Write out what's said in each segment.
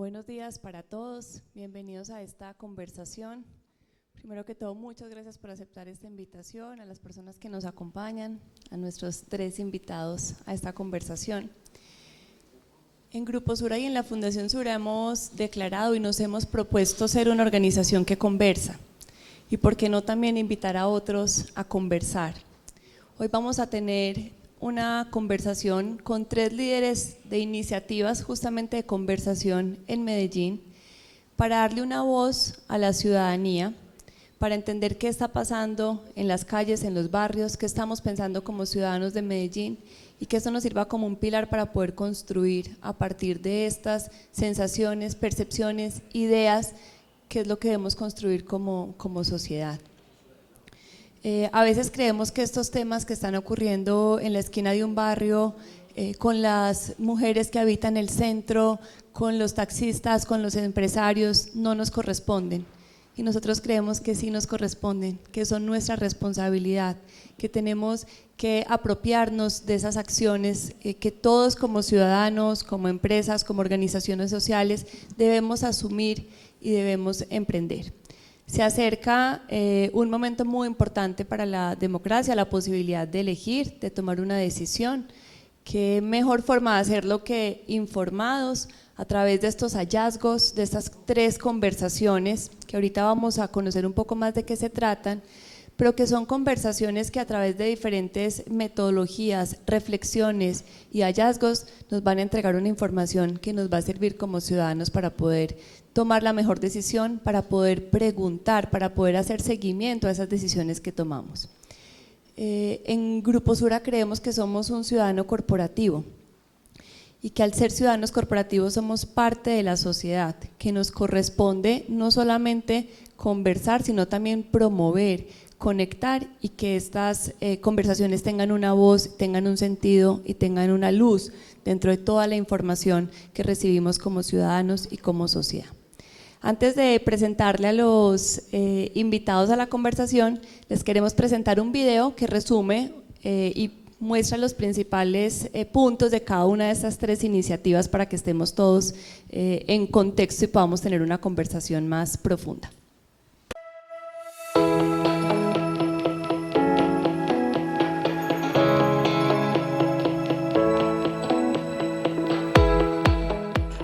Buenos días para todos, bienvenidos a esta conversación. Primero que todo, muchas gracias por aceptar esta invitación, a las personas que nos acompañan, a nuestros 3 invitados a esta conversación. En Grupo Sura y en la Fundación Sura hemos declarado y nos hemos propuesto ser una organización que conversa. Y por qué no también invitar a otros a conversar. Hoy vamos a tener una conversación con 3 líderes de iniciativas justamente de conversación en Medellín para darle una voz a la ciudadanía, para entender qué está pasando en las calles, en los barrios, qué estamos pensando como ciudadanos de Medellín y que eso nos sirva como un pilar para poder construir a partir de estas sensaciones, percepciones, ideas, qué es lo que debemos construir como sociedad. A veces creemos que estos temas que están ocurriendo en la esquina de un barrio, con las mujeres que habitan el centro, con los taxistas, con los empresarios, no nos corresponden. Y nosotros creemos que sí nos corresponden, que son nuestra responsabilidad, que tenemos que apropiarnos de esas acciones que todos como ciudadanos, como empresas, como organizaciones sociales debemos asumir y debemos emprender. Se acerca un momento muy importante para la democracia, la posibilidad de elegir, de tomar una decisión. Qué mejor forma de hacerlo que informados a través de estos hallazgos, de estas 3 conversaciones, que ahorita vamos a conocer un poco más de qué se tratan, pero que son conversaciones que a través de diferentes metodologías, reflexiones y hallazgos nos van a entregar una información que nos va a servir como ciudadanos para poder tomar la mejor decisión, para poder preguntar, para poder hacer seguimiento a esas decisiones que tomamos. En Grupo Sura creemos que somos un ciudadano corporativo y que al ser ciudadanos corporativos somos parte de la sociedad, que nos corresponde no solamente conversar, sino también promover, conectar y que estas conversaciones tengan una voz, tengan un sentido y tengan una luz dentro de toda la información que recibimos como ciudadanos y como sociedad. Antes de presentarle a los invitados a la conversación, les queremos presentar un video que resume y muestra los principales puntos de cada una de estas 3 iniciativas para que estemos todos en contexto y podamos tener una conversación más profunda.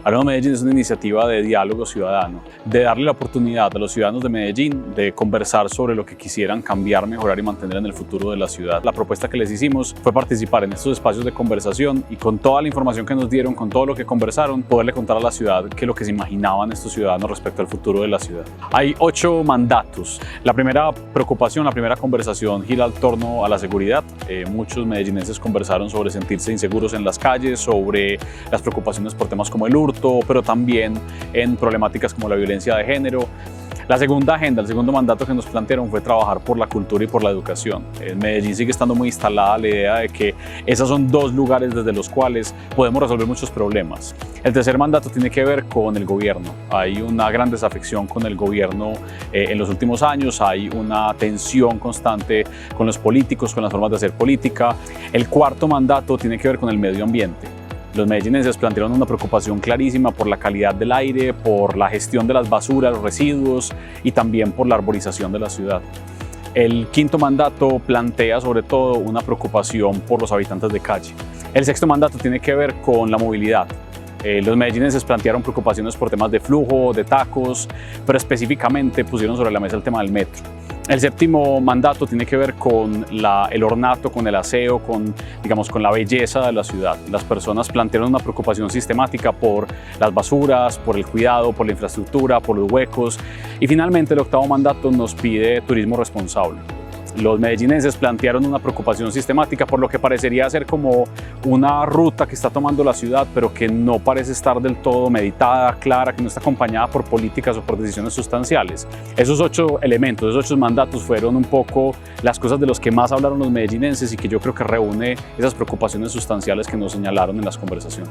Aroma Medellín es una iniciativa de diálogo ciudadano, de darle la oportunidad a los ciudadanos de Medellín de conversar sobre lo que quisieran cambiar, mejorar y mantener en el futuro de la ciudad. La propuesta que les hicimos fue participar en estos espacios de conversación y con toda la información que nos dieron, con todo lo que conversaron, poderle contar a la ciudad qué es lo que se imaginaban estos ciudadanos respecto al futuro de la ciudad. Hay 8 mandatos. La primera preocupación, la primera conversación gira al torno a la seguridad. Muchos medellinenses conversaron sobre sentirse inseguros en las calles, sobre las preocupaciones por temas como el hurto, pero también en problemáticas como la violencia de género. La segunda agenda, el segundo mandato que nos plantearon fue trabajar por la cultura y por la educación. En Medellín sigue estando muy instalada la idea de que esos son 2 lugares desde los cuales podemos resolver muchos problemas. El tercer mandato tiene que ver con el gobierno. Hay una gran desafección con el gobierno en los últimos años, hay una tensión constante con los políticos, con las formas de hacer política. El cuarto mandato tiene que ver con el medio ambiente. Los medellinenses plantearon una preocupación clarísima por la calidad del aire, por la gestión de las basuras, los residuos y también por la arborización de la ciudad. El quinto mandato plantea sobre todo una preocupación por los habitantes de calle. El sexto mandato tiene que ver con la movilidad. Los medellinenses plantearon preocupaciones por temas de flujo, de tacos, pero específicamente pusieron sobre la mesa el tema del metro. El séptimo mandato tiene que ver con el ornato, con el aseo, con la belleza de la ciudad. Las personas plantearon una preocupación sistemática por las basuras, por el cuidado, por la infraestructura, por los huecos. Y finalmente el octavo mandato nos pide turismo responsable. Los medellinenses plantearon una preocupación sistemática por lo que parecería ser como una ruta que está tomando la ciudad, pero que no parece estar del todo meditada, clara, que no está acompañada por políticas o por decisiones sustanciales. Esos 8 elementos, esos 8 mandatos fueron un poco las cosas de los que más hablaron los medellinenses y que yo creo que reúne esas preocupaciones sustanciales que nos señalaron en las conversaciones.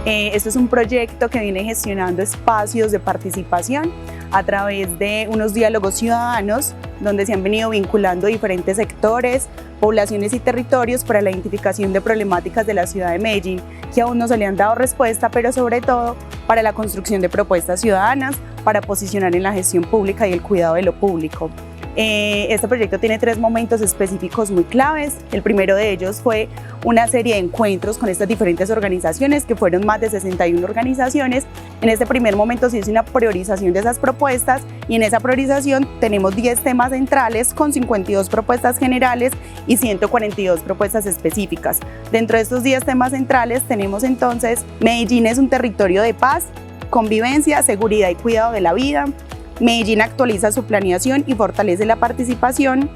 Este es un proyecto que viene gestionando espacios de participación a través de unos diálogos ciudadanos donde se han venido vinculando diferentes sectores, poblaciones y territorios para la identificación de problemáticas de la ciudad de Medellín que aún no se le han dado respuesta, pero sobre todo para la construcción de propuestas ciudadanas para posicionar en la gestión pública y el cuidado de lo público. Este proyecto tiene 3 momentos específicos muy claves. El primero de ellos fue una serie de encuentros con estas diferentes organizaciones, que fueron más de 61 organizaciones. En este primer momento se hizo una priorización de esas propuestas y en esa priorización tenemos 10 temas centrales con 52 propuestas generales y 142 propuestas específicas. Dentro de estos 10 temas centrales tenemos entonces: Medellín es un territorio de paz, convivencia, seguridad y cuidado de la vida. Medellín actualiza su planeación y fortalece la participación,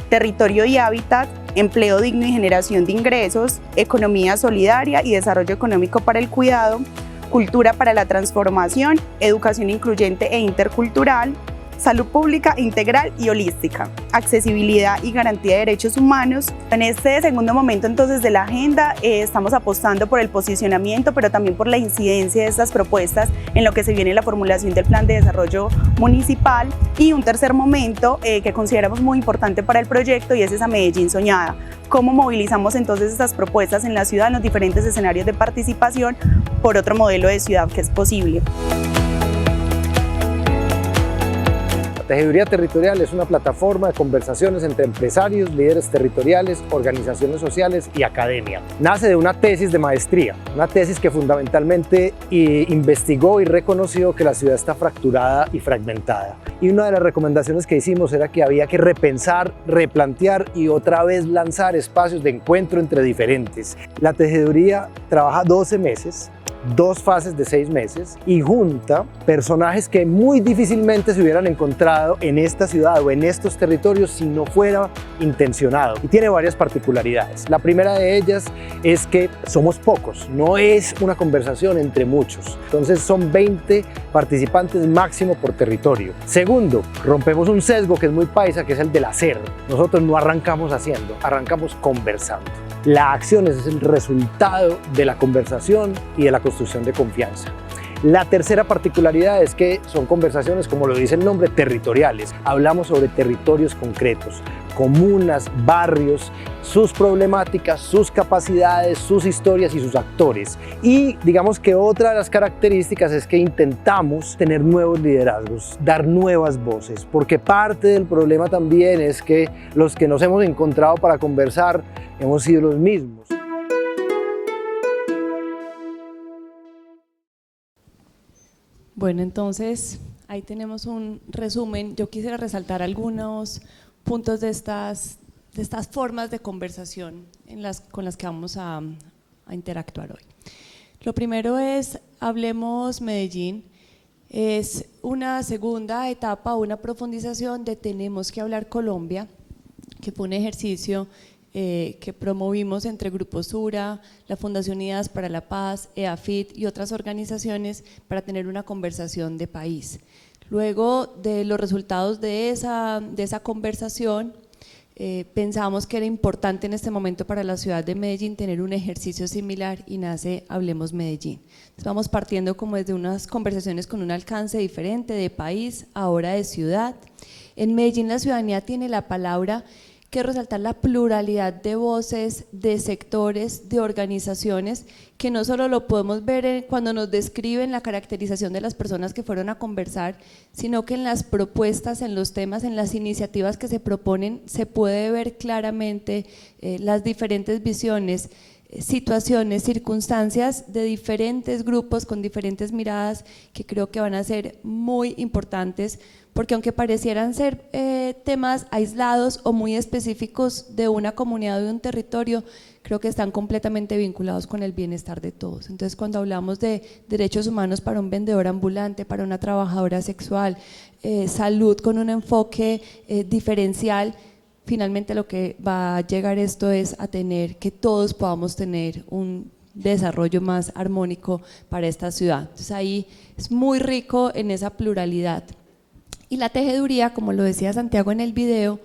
territorio y hábitat, empleo digno y generación de ingresos, economía solidaria y desarrollo económico para el cuidado, cultura para la transformación, educación incluyente e intercultural, salud pública integral y holística, accesibilidad y garantía de derechos humanos. En este segundo momento entonces de la agenda estamos apostando por el posicionamiento, pero también por la incidencia de estas propuestas en lo que se viene la formulación del plan de desarrollo municipal, y un tercer momento que consideramos muy importante para el proyecto, y es esa Medellín soñada. Cómo movilizamos entonces estas propuestas en la ciudad, en los diferentes escenarios de participación, por otro modelo de ciudad que es posible. La Tejeduría Territorial es una plataforma de conversaciones entre empresarios, líderes territoriales, organizaciones sociales y academia. Nace de una tesis de maestría, una tesis que fundamentalmente investigó y reconoció que la ciudad está fracturada y fragmentada. Y una de las recomendaciones que hicimos era que había que repensar, replantear y otra vez lanzar espacios de encuentro entre diferentes. La Tejeduría trabaja 12 meses, 2 fases de 6 meses, y junta personajes que muy difícilmente se hubieran encontrado en esta ciudad o en estos territorios si no fuera intencionado. Y tiene varias particularidades. La primera de ellas es que somos pocos, no es una conversación entre muchos. Entonces son 20 participantes máximo por territorio. Segundo, rompemos un sesgo que es muy paisa, que es el del hacer. Nosotros no arrancamos haciendo, arrancamos conversando. La acción es el resultado de la conversación y de la construcción de confianza. La tercera particularidad es que son conversaciones, como lo dice el nombre, territoriales. Hablamos sobre territorios concretos, comunas, barrios, sus problemáticas, sus capacidades, sus historias y sus actores. Y digamos que otra de las características es que intentamos tener nuevos liderazgos, dar nuevas voces, porque parte del problema también es que los que nos hemos encontrado para conversar hemos sido los mismos. Bueno, entonces ahí tenemos un resumen. Yo quisiera resaltar algunos puntos de estas formas de conversación con las que vamos a interactuar hoy. Lo primero es Hablemos Medellín. Es una segunda etapa, una profundización de Tenemos que hablar Colombia, que fue un ejercicio que promovimos entre Grupo Sura, la Fundación Unidas para la Paz, EAFIT y otras organizaciones para tener una conversación de país. Luego de los resultados de esa conversación, pensamos que era importante en este momento para la ciudad de Medellín tener un ejercicio similar y nace Hablemos Medellín. Entonces vamos partiendo como desde unas conversaciones con un alcance diferente de país, ahora de ciudad. En Medellín la ciudadanía tiene la palabra, que resaltar la pluralidad de voces, de sectores, de organizaciones, que no solo lo podemos ver cuando nos describen la caracterización de las personas que fueron a conversar, sino que en las propuestas, en los temas, en las iniciativas que se proponen, se puede ver claramente las diferentes visiones, situaciones, circunstancias de diferentes grupos con diferentes miradas que creo que van a ser muy importantes, porque aunque parecieran ser temas aislados o muy específicos de una comunidad o de un territorio, creo que están completamente vinculados con el bienestar de todos. Entonces, cuando hablamos de derechos humanos para un vendedor ambulante, para una trabajadora sexual, salud con un enfoque diferencial, finalmente lo que va a llegar esto es a tener que todos podamos tener un desarrollo más armónico para esta ciudad. Entonces ahí es muy rico en esa pluralidad. Y la tejeduría, como lo decía Santiago en el video,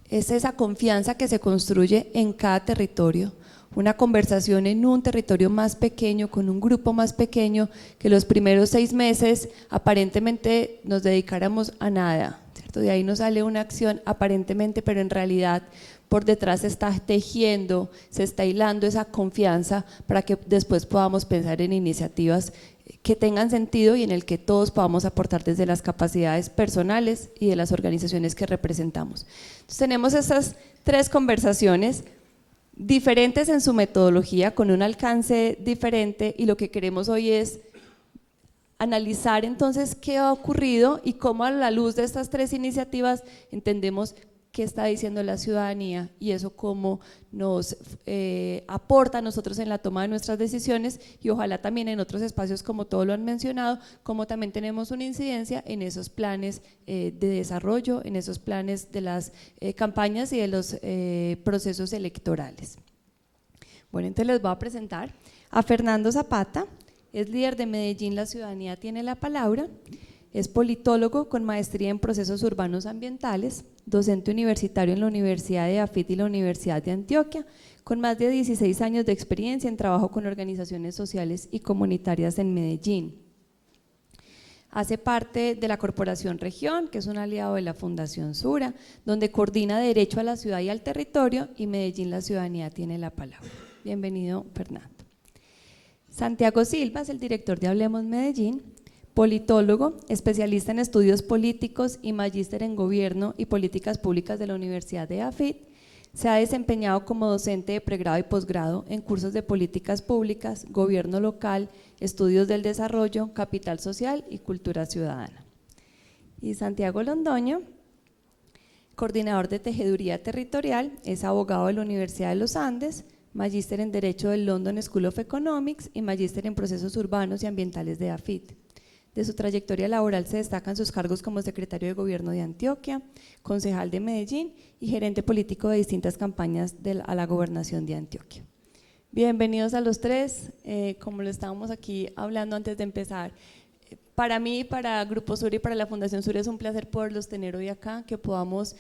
es esa confianza que se construye en cada territorio, una conversación en un territorio más pequeño, con un grupo más pequeño, que los primeros 6 meses aparentemente nos dedicáramos a nada, ¿cierto? De ahí nos sale una acción aparentemente, pero en realidad por detrás se está tejiendo, se está hilando esa confianza para que después podamos pensar en iniciativas que tengan sentido y en el que todos podamos aportar desde las capacidades personales y de las organizaciones que representamos. Entonces tenemos estas 3 conversaciones diferentes en su metodología, con un alcance diferente, y lo que queremos hoy es analizar entonces qué ha ocurrido y cómo a la luz de estas 3 iniciativas entendemos qué está diciendo la ciudadanía y eso cómo nos aporta a nosotros en la toma de nuestras decisiones, y ojalá también en otros espacios, como todos lo han mencionado, como también tenemos una incidencia en esos planes de desarrollo, en esos planes de las campañas y de los procesos electorales. Bueno, entonces les voy a presentar a Fernando Zapata. Es líder de Medellín La Ciudadanía Tiene la Palabra. Es politólogo con maestría en procesos urbanos ambientales, docente universitario en la Universidad de AFIT y la Universidad de Antioquia, con más de 16 años de experiencia en trabajo con organizaciones sociales y comunitarias en Medellín. Hace parte de la Corporación Región, que es un aliado de la Fundación Sura, donde coordina derecho a la ciudad y al territorio, y Medellín La Ciudadanía Tiene la Palabra. Bienvenido, Fernando. Santiago Silva es el director de Hablemos Medellín, politólogo, especialista en estudios políticos y magíster en gobierno y políticas públicas de la Universidad de AFIT. Se ha desempeñado como docente de pregrado y posgrado en cursos de políticas públicas, gobierno local, estudios del desarrollo, capital social y cultura ciudadana. Y Santiago Londoño, coordinador de tejeduría territorial, es abogado de la Universidad de los Andes, magíster en Derecho del London School of Economics y magíster en procesos urbanos y ambientales de AFIT. De su trayectoria laboral se destacan sus cargos como secretario de Gobierno de Antioquia, concejal de Medellín y gerente político de distintas campañas a la gobernación de Antioquia. Bienvenidos a los 3, como lo estábamos aquí hablando antes de empezar. Para mí, para Grupo Sur y para la Fundación Sur es un placer poderlos tener hoy acá, que podamos…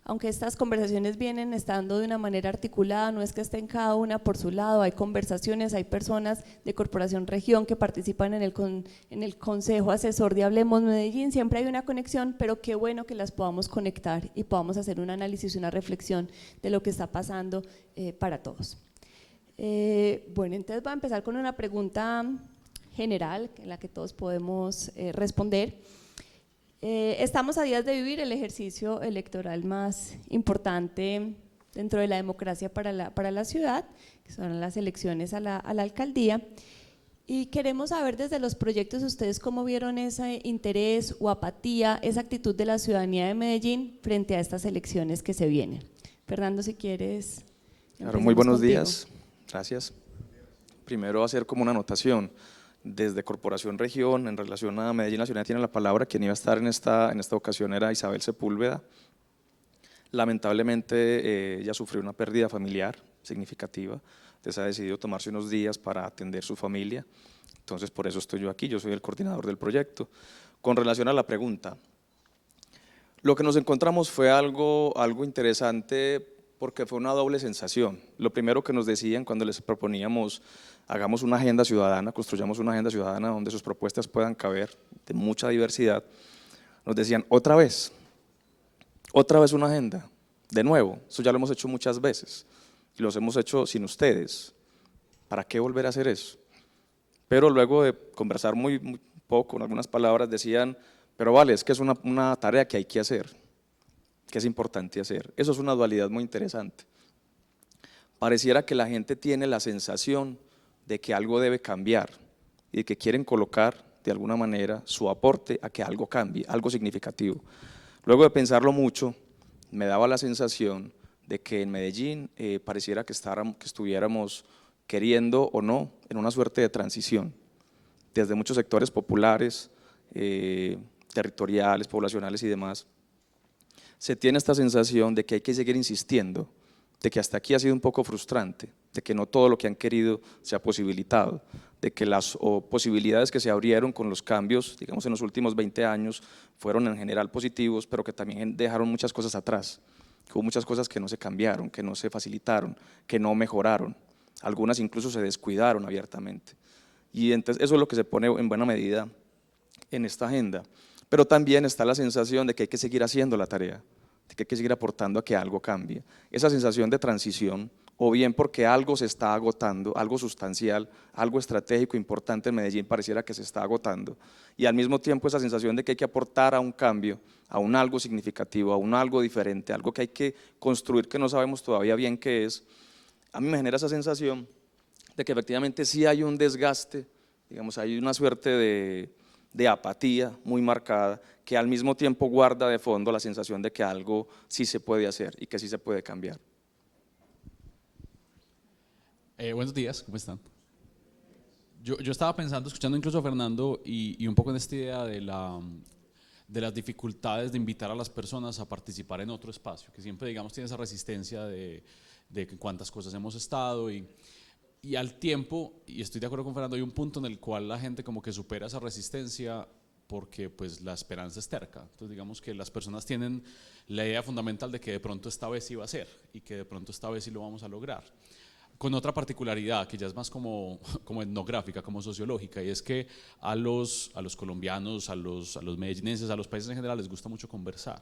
aunque estas conversaciones vienen estando de una manera articulada, no es que estén cada una por su lado, hay conversaciones, hay personas de Corporación Región que participan en el Consejo Asesor de Hablemos Medellín, siempre hay una conexión, pero qué bueno que las podamos conectar y podamos hacer un análisis y una reflexión de lo que está pasando para todos. Bueno, entonces voy a empezar con una pregunta general en la que todos podemos responder. Estamos a días de vivir el ejercicio electoral más importante dentro de la democracia para la ciudad, que son las elecciones a la alcaldía, y queremos saber desde los proyectos ustedes cómo vieron ese interés o apatía, esa actitud de la ciudadanía de Medellín frente a estas elecciones que se vienen. Fernando, si quieres. Claro, muy buenos días, gracias. Primero hacer como una anotación. Desde Corporación Región, en relación a Medellín La Ciudadanía Tiene la Palabra, quien iba a estar en esta ocasión era Isabel Sepúlveda. Lamentablemente ella sufrió una pérdida familiar significativa, entonces ha decidido tomarse unos días para atender su familia, entonces por eso estoy yo aquí, yo soy el coordinador del proyecto. Con relación a la pregunta, lo que nos encontramos fue algo interesante porque fue una doble sensación. Lo primero que nos decían cuando les proponíamos hagamos una agenda ciudadana, construyamos una agenda ciudadana donde sus propuestas puedan caber de mucha diversidad, nos decían otra vez una agenda, de nuevo, eso ya lo hemos hecho muchas veces y los hemos hecho sin ustedes, ¿para qué volver a hacer eso? Pero luego de conversar muy poco, en algunas palabras decían, pero vale, es que es una tarea que hay que hacer, que es importante hacer. Eso es una dualidad muy interesante. Pareciera que la gente tiene la sensación de que algo debe cambiar y de que quieren colocar de alguna manera su aporte a que algo cambie, algo significativo. Luego de pensarlo mucho, me daba la sensación de que en Medellín pareciera que estuviéramos queriendo o no en una suerte de transición, desde muchos sectores populares, territoriales, poblacionales y demás. Se tiene esta sensación de que hay que seguir insistiendo, de que hasta aquí ha sido un poco frustrante, de que no todo lo que han querido se ha posibilitado, de que las posibilidades que se abrieron con los cambios, digamos en los últimos 20 años, fueron en general positivos, pero que también dejaron muchas cosas atrás, que hubo muchas cosas que no se cambiaron, que no se facilitaron, que no mejoraron, algunas incluso se descuidaron abiertamente. Y entonces eso es lo que se pone en buena medida en esta agenda. Pero también está la sensación de que hay que seguir haciendo la tarea, de que hay que seguir aportando a que algo cambie. Esa sensación de transición, o bien porque algo se está agotando, algo sustancial, algo estratégico importante en Medellín pareciera que se está agotando, y al mismo tiempo esa sensación de que hay que aportar a un cambio, a un algo significativo, a un algo diferente, algo que hay que construir que no sabemos todavía bien qué es, a mí me genera esa sensación de que efectivamente sí hay un desgaste, digamos, hay una suerte de apatía muy marcada, que al mismo tiempo guarda de fondo la sensación de que algo sí se puede hacer y que sí se puede cambiar. Buenos días, ¿cómo están? Yo estaba pensando, escuchando incluso a Fernando y un poco en esta idea de las dificultades de invitar a las personas a participar en otro espacio, que siempre, digamos, tiene esa resistencia de cuántas cosas hemos estado y al tiempo, y estoy de acuerdo con Fernando, hay un punto en el cual la gente como que supera esa resistencia porque pues la esperanza es terca. Entonces digamos que las personas tienen la idea fundamental de que de pronto esta vez sí va a ser y que de pronto esta vez sí lo vamos a lograr. Con otra particularidad que ya es más como etnográfica, como sociológica, y es que a los colombianos, a los medellinenses, a los países en general les gusta mucho conversar.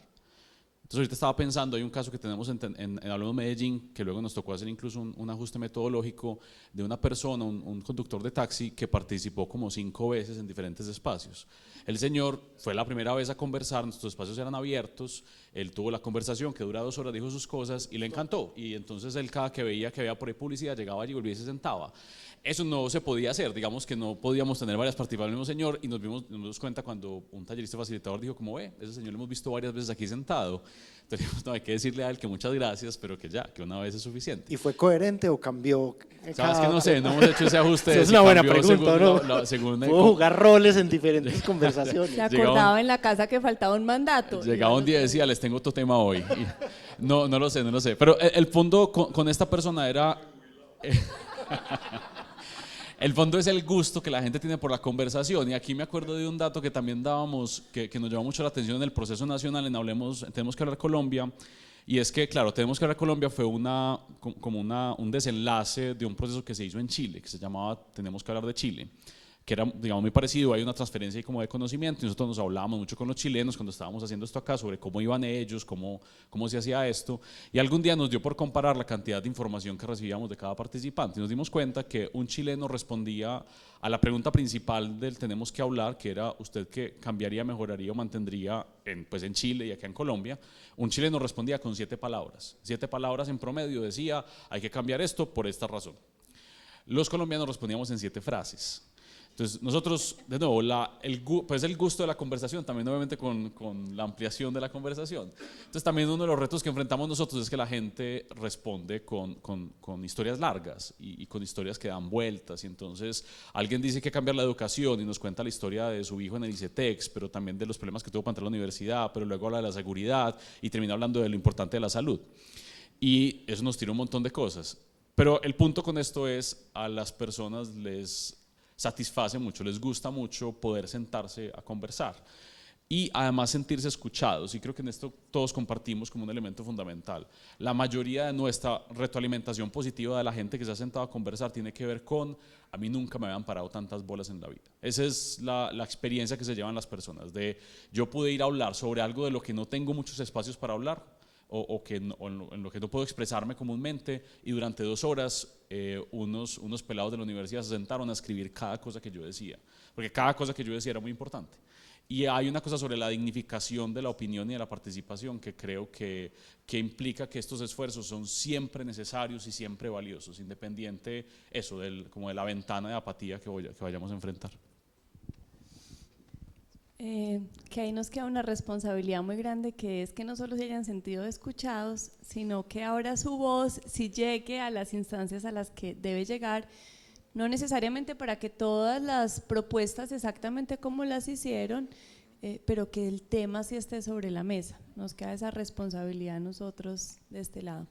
Entonces ahorita estaba pensando, hay un caso que tenemos en Hablemos Medellín, que luego nos tocó hacer incluso un ajuste metodológico de una persona, un conductor de taxi que participó como 5 veces en diferentes espacios. El señor fue la primera vez a conversar, nuestros espacios eran abiertos, él tuvo la conversación que dura 2 horas, dijo sus cosas y le encantó. Y entonces él cada que veía por ahí publicidad, llegaba allí, volvía y se sentaba. Eso no se podía hacer, digamos que no podíamos tener varias participaciones del mismo señor, y nos dimos cuenta cuando un tallerista facilitador dijo como ese señor lo hemos visto varias veces aquí sentado. Entonces dijimos, no, hay que decirle a él que muchas gracias, pero que una vez es suficiente. ¿Y fue coherente o cambió? Sabes que no sé, no hemos hecho ese ajuste. Es una buena pregunta, según, ¿no? Puedo jugar roles en diferentes conversaciones. Se acordaba en la casa que faltaba un mandato. Llegaba un día y decía, les tengo otro tema hoy. Y no lo sé. Pero el fondo con esta persona era... El fondo es el gusto que la gente tiene por la conversación, y aquí me acuerdo de un dato que también dábamos, que nos llamó mucho la atención en el proceso nacional en Tenemos que hablar Colombia, y es que, claro, Tenemos que hablar Colombia fue un desenlace de un proceso que se hizo en Chile, que se llamaba Tenemos que hablar de Chile, que era, digamos, muy parecido. Hay una transferencia ahí como de conocimiento, y nosotros nos hablábamos mucho con los chilenos cuando estábamos haciendo esto acá sobre cómo iban ellos, cómo se hacía esto, y algún día nos dio por comparar la cantidad de información que recibíamos de cada participante, y nos dimos cuenta que un chileno respondía a la pregunta principal del Tenemos que hablar, que era ¿usted qué cambiaría, mejoraría o mantendría en Chile y acá en Colombia? Un chileno respondía con 7 palabras. 7 palabras en promedio, decía hay que cambiar esto por esta razón. Los colombianos respondíamos en 7 frases. Entonces nosotros, de nuevo, pues el gusto de la conversación, también obviamente con la ampliación de la conversación. Entonces también uno de los retos que enfrentamos nosotros es que la gente responde con historias largas y con historias que dan vueltas, y entonces alguien dice que cambiar la educación y nos cuenta la historia de su hijo en el ICETEX, pero también de los problemas que tuvo para entrar a la universidad, pero luego habla de la seguridad y termina hablando de lo importante de la salud, y eso nos tira un montón de cosas. Pero el punto con esto es, a las personas les satisface mucho, les gusta mucho poder sentarse a conversar y además sentirse escuchados, y creo que en esto todos compartimos como un elemento fundamental. La mayoría de nuestra retroalimentación positiva de la gente que se ha sentado a conversar tiene que ver con: a mí nunca me habían parado tantas bolas en la vida. Esa es la experiencia que se llevan las personas, de yo pude ir a hablar sobre algo de lo que no tengo muchos espacios para hablar, o en lo que no puedo expresarme comúnmente, y durante 2 horas unos pelados de la universidad se sentaron a escribir cada cosa que yo decía, porque cada cosa que yo decía era muy importante. Y hay una cosa sobre la dignificación de la opinión y de la participación que creo que implica que estos esfuerzos son siempre necesarios y siempre valiosos, independiente eso como de la ventana de apatía que vayamos a enfrentar. Que ahí nos queda una responsabilidad muy grande, que es que no solo se hayan sentido escuchados, sino que ahora su voz sí llegue a las instancias a las que debe llegar, no necesariamente para que todas las propuestas exactamente como las hicieron, pero que el tema sí esté sobre la mesa. Nos queda esa responsabilidad a nosotros de este lado.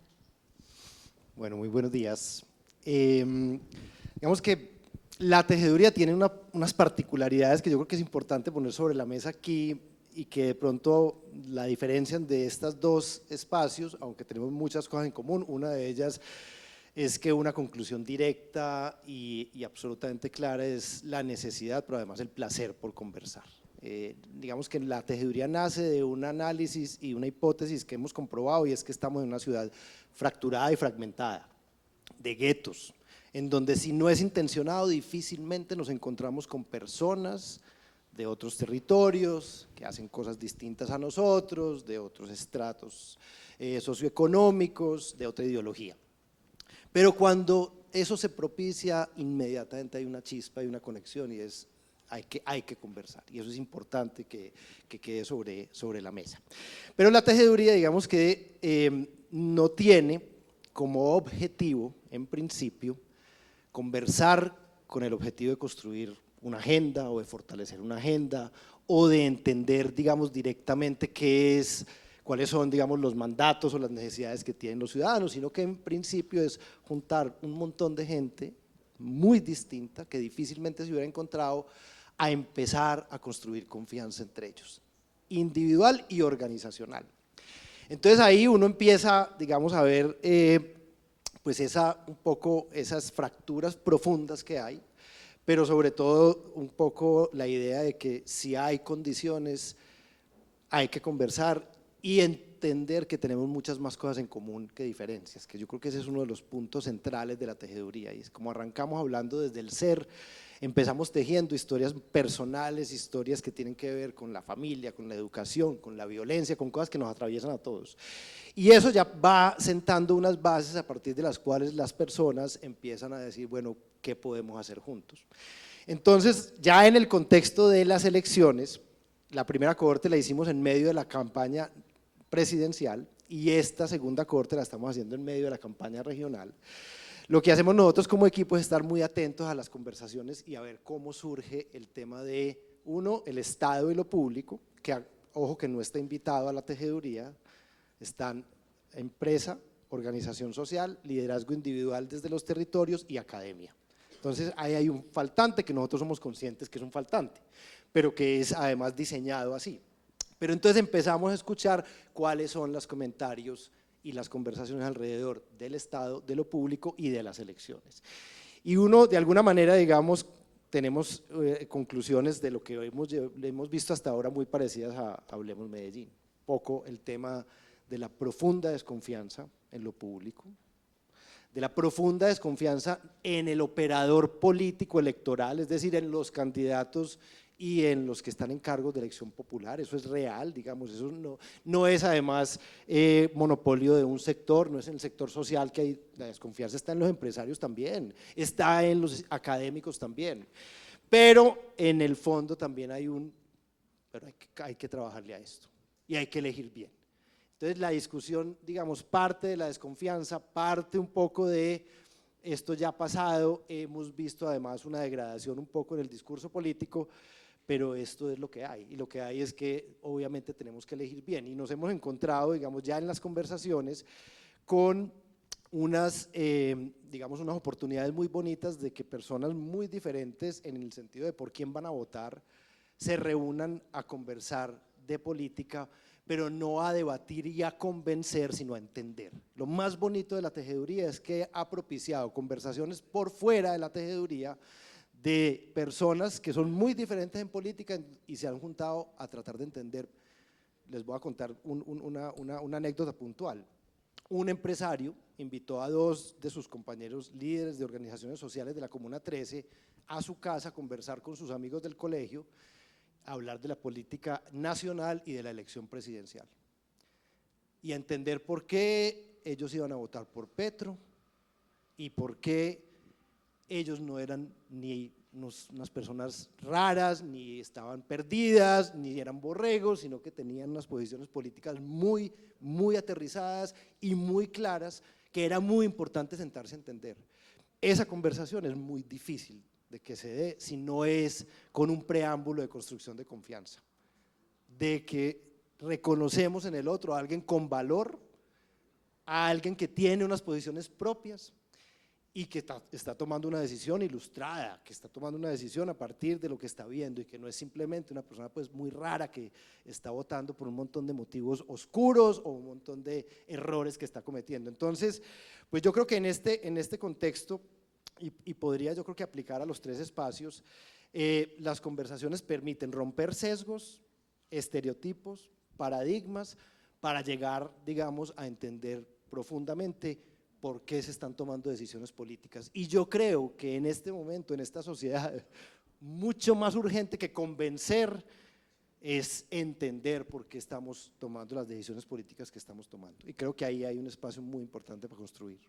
Bueno, muy buenos días. Digamos que la tejeduría tiene unas particularidades que yo creo que es importante poner sobre la mesa aquí, y que de pronto la diferencia de estos dos espacios, aunque tenemos muchas cosas en común, una de ellas es que una conclusión directa y absolutamente clara es la necesidad, pero además el placer por conversar. Digamos que la tejeduría nace de un análisis y una hipótesis que hemos comprobado, y es que estamos en una ciudad fracturada y fragmentada, de guetos, en donde si no es intencionado difícilmente nos encontramos con personas de otros territorios que hacen cosas distintas a nosotros, de otros estratos socioeconómicos, de otra ideología. Pero cuando eso se propicia, inmediatamente hay una chispa y una conexión, y es hay que conversar, y eso es importante que quede sobre la mesa. Pero la tejeduría, digamos que no tiene como objetivo, en principio, conversar con el objetivo de construir una agenda o de fortalecer una agenda o de entender, digamos, directamente cuáles son, digamos, los mandatos o las necesidades que tienen los ciudadanos, sino que en principio es juntar un montón de gente muy distinta que difícilmente se hubiera encontrado a empezar a construir confianza entre ellos, individual y organizacional. Entonces ahí uno empieza, digamos, a ver pues un poco esas fracturas profundas que hay, pero sobre todo un poco la idea de que si hay condiciones hay que conversar y entender que tenemos muchas más cosas en común que diferencias, que yo creo que ese es uno de los puntos centrales de la tejeduría, y es como arrancamos hablando desde el ser, empezamos tejiendo historias personales, historias que tienen que ver con la familia, con la educación, con la violencia, con cosas que nos atraviesan a todos. Y eso ya va sentando unas bases a partir de las cuales las personas empiezan a decir, bueno, ¿qué podemos hacer juntos? Entonces, ya en el contexto de las elecciones, la primera cohorte la hicimos en medio de la campaña presidencial y esta segunda cohorte la estamos haciendo en medio de la campaña regional. Lo que hacemos nosotros como equipo es estar muy atentos a las conversaciones y a ver cómo surge el tema de, uno, el Estado y lo público, que ojo que no está invitado a la tejeduría, están empresa, organización social, liderazgo individual desde los territorios y academia. Entonces ahí hay un faltante que nosotros somos conscientes que es un faltante, pero que es además diseñado así. Pero entonces empezamos a escuchar cuáles son los comentarios y las conversaciones alrededor del Estado, de lo público y de las elecciones. Y uno, de alguna manera, digamos, tenemos conclusiones de lo que hemos visto hasta ahora muy parecidas a Hablemos Medellín. Poco el tema de la profunda desconfianza en lo público, de la profunda desconfianza en el operador político electoral, es decir, en los candidatos y en los que están en cargos de elección popular. Eso es real, digamos, eso no es además monopolio de un sector, no es en el sector social que hay, la desconfianza está en los empresarios también, está en los académicos también, pero en el fondo también pero hay que trabajarle a esto y hay que elegir bien. Entonces la discusión, digamos, parte de la desconfianza, parte un poco de esto ya ha pasado, hemos visto además una degradación un poco en el discurso político, pero esto es lo que hay, y lo que hay es que obviamente tenemos que elegir bien, y nos hemos encontrado, digamos, ya en las conversaciones con digamos, unas oportunidades muy bonitas de que personas muy diferentes en el sentido de por quién van a votar se reúnan a conversar de política, pero no a debatir y a convencer, sino a entender. Lo más bonito de la tejeduría es que ha propiciado conversaciones por fuera de la tejeduría de personas que son muy diferentes en política y se han juntado a tratar de entender. Les voy a contar una anécdota puntual. Un empresario invitó a dos de sus compañeros líderes de organizaciones sociales de la Comuna 13 a su casa a conversar con sus amigos del colegio, a hablar de la política nacional y de la elección presidencial y a entender por qué ellos iban a votar por Petro y por qué ellos no eran ni unas personas raras, ni estaban perdidas, ni eran borregos, sino que tenían unas posiciones políticas muy, muy aterrizadas y muy claras, que era muy importante sentarse a entender. Esa conversación es muy difícil de que se dé si no es con un preámbulo de construcción de confianza, de que reconocemos en el otro a alguien con valor, a alguien que tiene unas posiciones propias y que está tomando una decisión ilustrada, que está tomando una decisión a partir de lo que está viendo y que no es simplemente una persona pues muy rara que está votando por un montón de motivos oscuros o un montón de errores que está cometiendo. Entonces, pues yo creo que en este contexto, y podría yo creo que aplicar a los tres espacios, las conversaciones permiten romper sesgos, estereotipos, paradigmas, para llegar, digamos, a entender profundamente por qué se están tomando decisiones políticas. Y yo creo que en este momento, en esta sociedad, mucho más urgente que convencer es entender por qué estamos tomando las decisiones políticas que estamos tomando. Y creo que ahí hay un espacio muy importante para construir.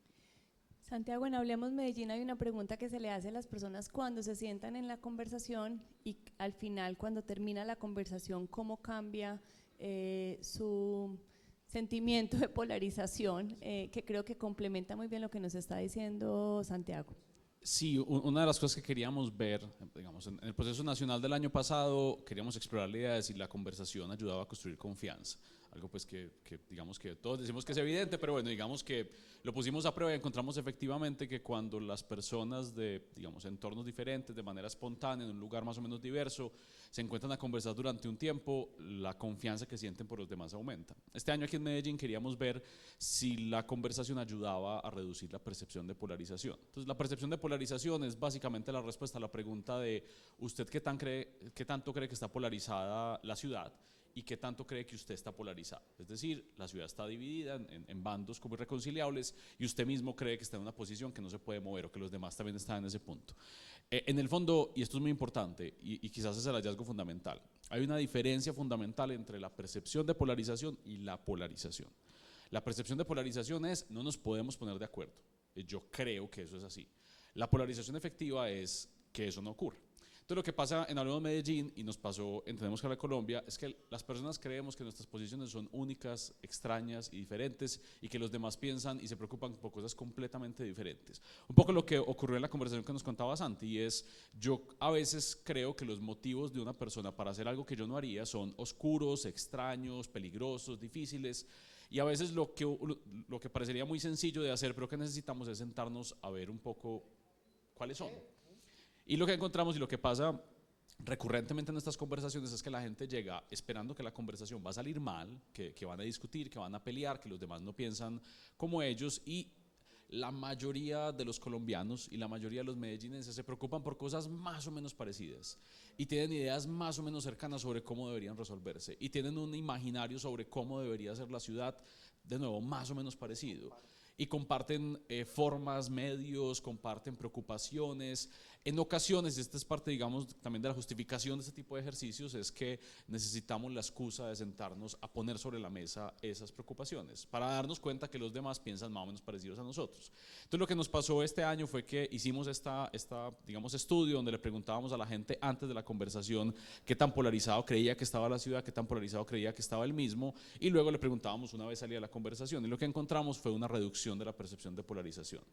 Santiago, en Hablemos Medellín hay una pregunta que se le hace a las personas cuando se sientan en la conversación y al final, cuando termina la conversación, cómo cambia su sentimiento de polarización, que creo que complementa muy bien lo que nos está diciendo Santiago. Sí, una de las cosas que queríamos ver, digamos, en el proceso nacional del año pasado, queríamos explorar la idea de si la conversación ayudaba a construir confianza. Algo pues que digamos que todos decimos que es evidente, pero bueno, digamos que lo pusimos a prueba y encontramos efectivamente que cuando las personas de, digamos, entornos diferentes, de manera espontánea, en un lugar más o menos diverso, se encuentran a conversar durante un tiempo, la confianza que sienten por los demás aumenta. Este año aquí en Medellín queríamos ver si la conversación ayudaba a reducir la percepción de polarización. Entonces, la percepción de polarización es básicamente la respuesta a la pregunta de ¿usted qué tanto cree que está polarizada la ciudad? ¿Y qué tanto cree que usted está polarizado? Es decir, la ciudad está dividida en bandos como irreconciliables y usted mismo cree que está en una posición que no se puede mover o que los demás también están en ese punto. En el fondo, y esto es muy importante y quizás es el hallazgo fundamental, hay una diferencia fundamental entre la percepción de polarización y la polarización. La percepción de polarización es no nos podemos poner de acuerdo. Yo creo que eso es así. La polarización efectiva es que eso no ocurra. Entonces lo que pasa en Hablemos Medellín y nos pasó en Tenemos que hablar Colombia es que las personas creemos que nuestras posiciones son únicas, extrañas y diferentes y que los demás piensan y se preocupan por cosas completamente diferentes. Un poco lo que ocurrió en la conversación que nos contaba Santi y es yo a veces creo que los motivos de una persona para hacer algo que yo no haría son oscuros, extraños, peligrosos, difíciles y a veces lo que parecería muy sencillo de hacer pero que necesitamos es sentarnos a ver un poco cuáles son. Y lo que encontramos y lo que pasa recurrentemente en estas conversaciones es que la gente llega esperando que la conversación va a salir mal, que van a discutir, que van a pelear, que los demás no piensan como ellos y la mayoría de los colombianos y la mayoría de los medellinenses se preocupan por cosas más o menos parecidas y tienen ideas más o menos cercanas sobre cómo deberían resolverse y tienen un imaginario sobre cómo debería ser la ciudad, de nuevo, más o menos parecido. Y comparten formas, medios, comparten preocupaciones. En ocasiones, y esta es parte, digamos, también de la justificación de este tipo de ejercicios, es que necesitamos la excusa de sentarnos a poner sobre la mesa esas preocupaciones, para darnos cuenta que los demás piensan más o menos parecidos a nosotros. Entonces, lo que nos pasó este año fue que hicimos digamos, estudio donde le preguntábamos a la gente antes de la conversación qué tan polarizado creía que estaba la ciudad, qué tan polarizado creía que estaba el mismo, y luego le preguntábamos una vez salida la conversación, y lo que encontramos fue una reducción de la percepción de polarización.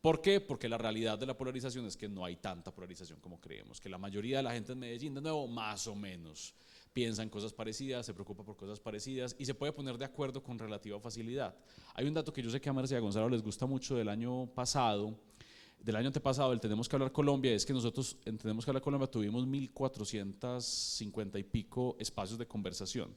¿Por qué? Porque la realidad de la polarización es que no hay tanta polarización como creemos, que la mayoría de la gente en Medellín, de nuevo, más o menos, piensa en cosas parecidas, se preocupa por cosas parecidas y se puede poner de acuerdo con relativa facilidad. Hay un dato que yo sé que a Mercedes y a Gonzalo les gusta mucho del año antepasado, el Tenemos que hablar Colombia, es que nosotros en Tenemos que hablar Colombia tuvimos 1.450 y pico espacios de conversación.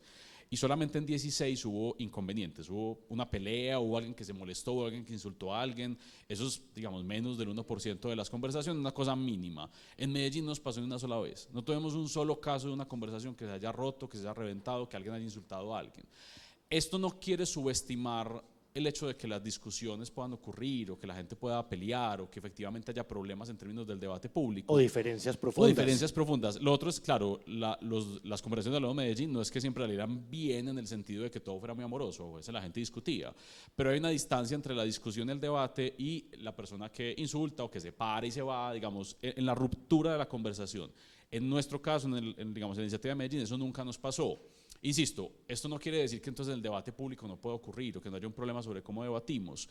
Y solamente en 16 hubo inconvenientes, hubo una pelea, hubo alguien que se molestó, hubo alguien que insultó a alguien, eso es, digamos, menos del 1% de las conversaciones, una cosa mínima. En Medellín nos pasó una sola vez, no tuvimos un solo caso de una conversación que se haya roto, que se haya reventado, que alguien haya insultado a alguien. Esto no quiere subestimar el hecho de que las discusiones puedan ocurrir o que la gente pueda pelear o que efectivamente haya problemas en términos del debate público. O diferencias profundas. Lo otro es, claro, las conversaciones de Hablemos Medellín no es que siempre salieran bien en el sentido de que todo fuera muy amoroso, a veces la gente discutía, pero hay una distancia entre la discusión y el debate y la persona que insulta o que se para y se va, digamos, en la ruptura de la conversación. En nuestro caso, digamos, en la iniciativa de Medellín, eso nunca nos pasó. Insisto, esto no quiere decir que entonces el debate público no pueda ocurrir o que no haya un problema sobre cómo debatimos,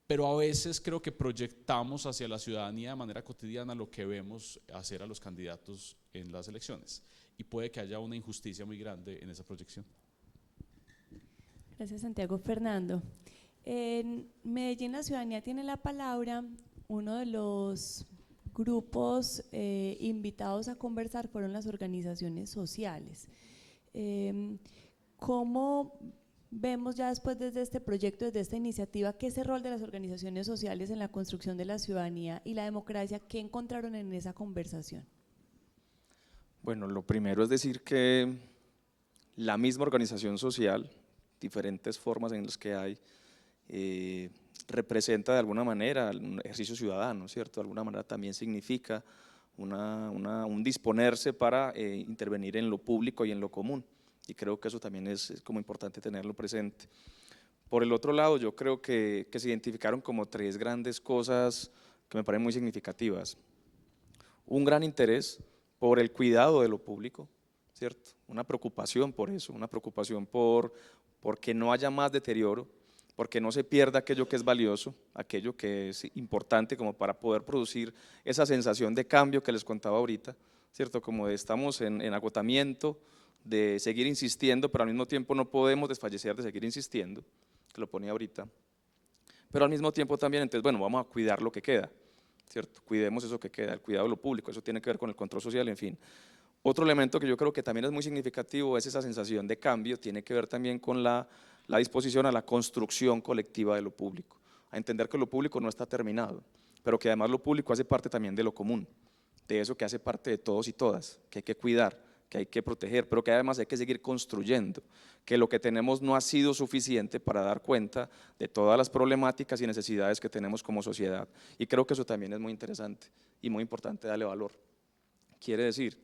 pero a veces creo que proyectamos hacia la ciudadanía de manera cotidiana lo que vemos hacer a los candidatos en las elecciones y puede que haya una injusticia muy grande en esa proyección. Gracias, Santiago. Fernando, en Medellín la ciudadanía tiene la palabra uno de los grupos invitados a conversar fueron las organizaciones sociales. ¿Cómo vemos ya después desde este proyecto, desde esta iniciativa, qué es el rol de las organizaciones sociales en la construcción de la ciudadanía y la democracia? ¿Qué encontraron en esa conversación? Bueno, lo primero es decir que la misma organización social, diferentes formas en las que hay, representa de alguna manera un ejercicio ciudadano, ¿cierto? De alguna manera también significa un disponerse para intervenir en lo público y en lo común, y creo que eso también es como importante tenerlo presente. Por el otro lado, yo creo que se identificaron como tres grandes cosas que me parecen muy significativas. Un gran interés por el cuidado de lo público, ¿cierto? Una preocupación por eso, una preocupación por que no haya más deterioro, porque no se pierda aquello que es valioso, aquello que es importante como para poder producir esa sensación de cambio que les contaba ahorita, ¿cierto? Como de estamos en agotamiento, de seguir insistiendo, pero al mismo tiempo no podemos desfallecer de seguir insistiendo, que lo ponía ahorita, pero al mismo tiempo también, entonces, bueno, vamos a cuidar lo que queda, ¿cierto? Cuidemos eso que queda, el cuidado de lo público, eso tiene que ver con el control social, en fin. Otro elemento que yo creo que también es muy significativo es esa sensación de cambio, tiene que ver también con la disposición a la construcción colectiva de lo público, a entender que lo público no está terminado, pero que además lo público hace parte también de lo común, de eso que hace parte de todos y todas, que hay que cuidar, que hay que proteger, pero que además hay que seguir construyendo, que lo que tenemos no ha sido suficiente para dar cuenta de todas las problemáticas y necesidades que tenemos como sociedad, y creo que eso también es muy interesante y muy importante darle valor. Quiere decir,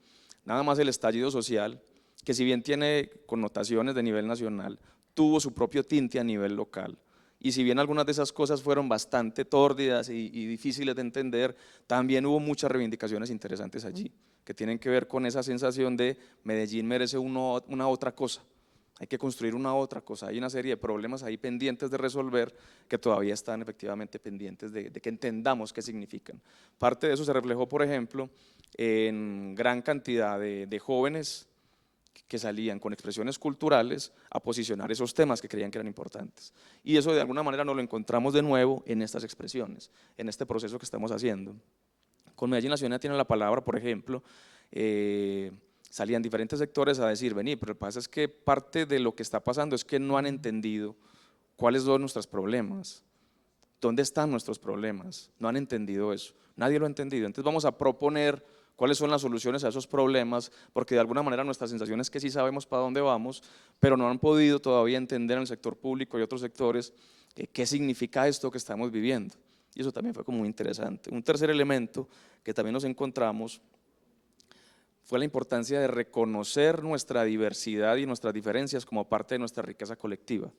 nada más el estallido social, que si bien tiene connotaciones de nivel nacional, tuvo su propio tinte a nivel local, y si bien algunas de esas cosas fueron bastante tórdidas y difíciles de entender, también hubo muchas reivindicaciones interesantes allí, que tienen que ver con esa sensación de Medellín merece una otra cosa, hay que construir una otra cosa, hay una serie de problemas ahí pendientes de resolver que todavía están efectivamente pendientes de que entendamos qué significan. Parte de eso se reflejó, por ejemplo, en gran cantidad de jóvenes que salían con expresiones culturales a posicionar esos temas que creían que eran importantes. Y eso de alguna manera nos lo encontramos de nuevo en estas expresiones, en este proceso que estamos haciendo. Con Medellín la ciudadanía tiene la palabra, por ejemplo, salían diferentes sectores a decir, vení, pero lo que pasa es que parte de lo que está pasando es que no han entendido cuáles son nuestros problemas, dónde están nuestros problemas, no han entendido eso, nadie lo ha entendido, entonces vamos a proponer cuáles son las soluciones a esos problemas, porque de alguna manera nuestra sensación es que sí sabemos para dónde vamos, pero no han podido todavía entender en el sector público y otros sectores qué significa esto que estamos viviendo, y eso también fue como muy interesante. Un tercer elemento que también nos encontramos fue la importancia de reconocer nuestra diversidad y nuestras diferencias como parte de nuestra riqueza colectiva.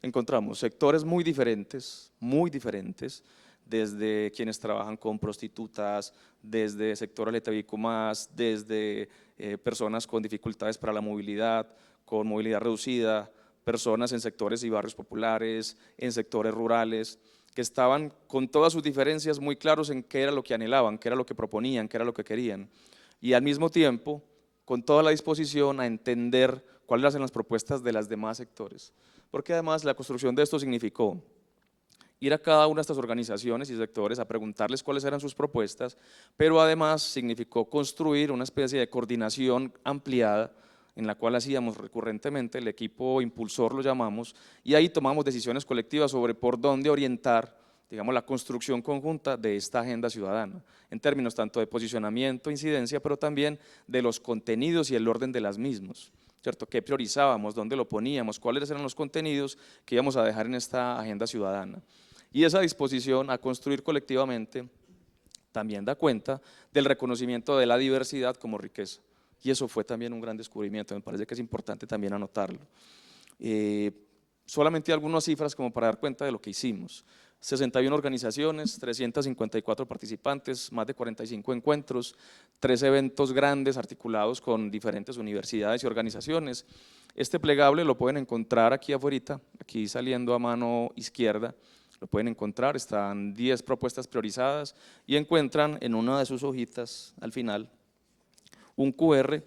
Encontramos sectores muy diferentes, desde quienes trabajan con prostitutas, desde sector LGTBIQ+, desde personas con dificultades para la movilidad, con movilidad reducida, personas en sectores y barrios populares, en sectores rurales, que estaban con todas sus diferencias muy claros en qué era lo que anhelaban, qué era lo que proponían, qué era lo que querían, y al mismo tiempo con toda la disposición a entender cuáles eran las propuestas de los demás sectores, porque además la construcción de esto significó ir a cada una de estas organizaciones y sectores a preguntarles cuáles eran sus propuestas, pero además significó construir una especie de coordinación ampliada en la cual hacíamos recurrentemente, el equipo impulsor lo llamamos, y ahí tomamos decisiones colectivas sobre por dónde orientar, digamos, la construcción conjunta de esta agenda ciudadana, en términos tanto de posicionamiento, incidencia, pero también de los contenidos y el orden de las mismos, ¿cierto? ¿Qué priorizábamos? ¿Dónde lo poníamos? ¿Cuáles eran los contenidos que íbamos a dejar en esta agenda ciudadana? Y esa disposición a construir colectivamente también da cuenta del reconocimiento de la diversidad como riqueza. Y eso fue también un gran descubrimiento, me parece que es importante también anotarlo. Solamente algunas cifras como para dar cuenta de lo que hicimos. 61 organizaciones, 354 participantes, más de 45 encuentros, 3 eventos grandes articulados con diferentes universidades y organizaciones. Este plegable lo pueden encontrar aquí afuera, aquí saliendo a mano izquierda, lo pueden encontrar, están 10 propuestas priorizadas y encuentran en una de sus hojitas al final un QR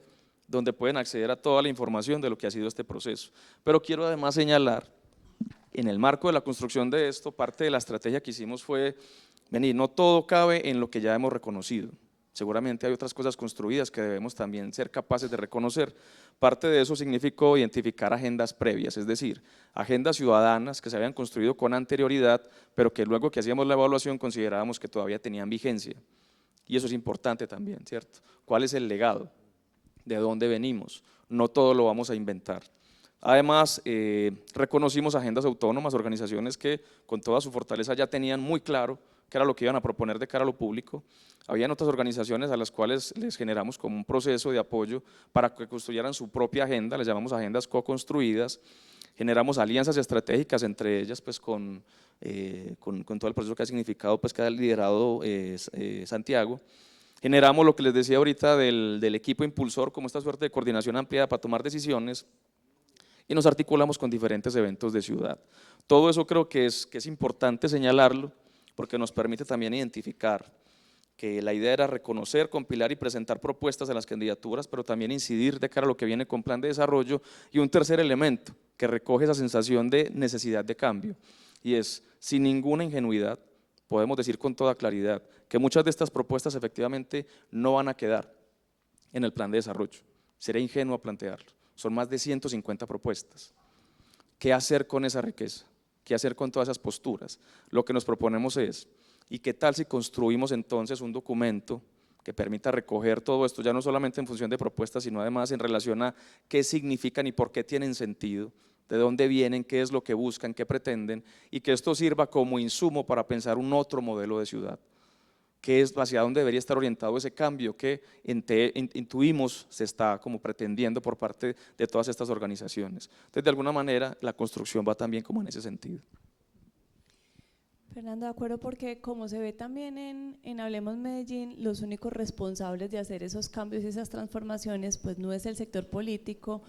donde pueden acceder a toda la información de lo que ha sido este proceso. Pero quiero además señalar, en el marco de la construcción de esto, parte de la estrategia que hicimos fue Vení, no todo cabe en lo que ya hemos reconocido. Seguramente hay otras cosas construidas que debemos también ser capaces de reconocer. Parte de eso significó identificar agendas previas, es decir, agendas ciudadanas que se habían construido con anterioridad, pero que luego que hacíamos la evaluación considerábamos que todavía tenían vigencia. Y eso es importante también, ¿cierto? ¿Cuál es el legado? ¿De dónde venimos? No todo lo vamos a inventar. Además, reconocimos agendas autónomas, organizaciones que con toda su fortaleza ya tenían muy claro qué era lo que iban a proponer de cara a lo público. Habían otras organizaciones a las cuales les generamos como un proceso de apoyo para que construyeran su propia agenda, les llamamos agendas co-construidas. Generamos alianzas estratégicas entre ellas, pues con todo el proceso que ha significado, pues que ha liderado Santiago. Generamos lo que les decía ahorita del equipo impulsor, como esta suerte de coordinación ampliada para tomar decisiones, y nos articulamos con diferentes eventos de ciudad. Todo eso creo que es importante señalarlo, porque nos permite también identificar que la idea era reconocer, compilar y presentar propuestas en las candidaturas, pero también incidir de cara a lo que viene con plan de desarrollo, y un tercer elemento que recoge esa sensación de necesidad de cambio, y es, sin ninguna ingenuidad, podemos decir con toda claridad que muchas de estas propuestas efectivamente no van a quedar en el plan de desarrollo. Sería ingenuo plantearlo. Son más de 150 propuestas. ¿Qué hacer con esa riqueza? ¿Qué hacer con todas esas posturas? Lo que nos proponemos es, ¿y qué tal si construimos entonces un documento que permita recoger todo esto, ya no solamente en función de propuestas, sino además en relación a qué significan y por qué tienen sentido, de dónde vienen, qué es lo que buscan, qué pretenden, y que esto sirva como insumo para pensar un otro modelo de ciudad? ¿Qué es, hacia dónde debería estar orientado ese cambio que intuimos se está como pretendiendo por parte de todas estas organizaciones? Entonces, de alguna manera, la construcción va también como en ese sentido. Fernando, de acuerdo, porque como se ve también en Hablemos Medellín, los únicos responsables de hacer esos cambios y esas transformaciones, pues no es el sector político,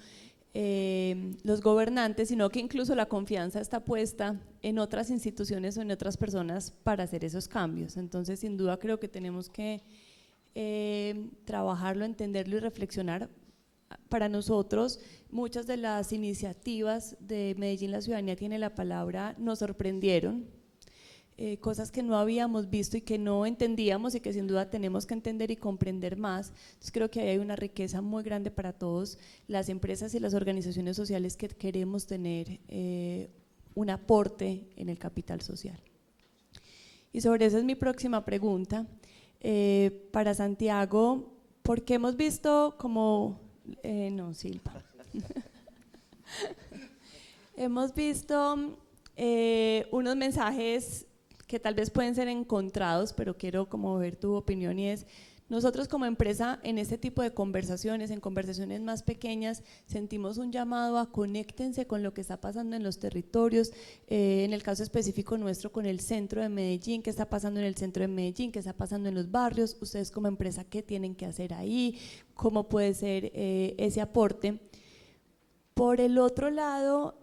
los gobernantes, sino que incluso la confianza está puesta en otras instituciones o en otras personas para hacer esos cambios. Entonces, sin duda creo que tenemos que trabajarlo, entenderlo y reflexionar. Para nosotros, muchas de las iniciativas de Medellín La Ciudadanía tiene la palabra nos sorprendieron, cosas que no habíamos visto y que no entendíamos y que sin duda tenemos que entender y comprender más. Entonces creo que ahí hay una riqueza muy grande para todos las empresas y las organizaciones sociales que queremos tener un aporte en el capital social. Y sobre eso es mi próxima pregunta para Santiago, porque hemos visto como, no Silva, hemos visto unos mensajes que tal vez pueden ser encontrados, pero quiero como ver tu opinión, y es, nosotros como empresa en este tipo de conversaciones, en conversaciones más pequeñas, sentimos un llamado a conéctense con lo que está pasando en los territorios, en el caso específico nuestro con el centro de Medellín, qué está pasando en el centro de Medellín, qué está pasando en los barrios, ustedes como empresa qué tienen que hacer ahí, cómo puede ser ese aporte. Por el otro lado,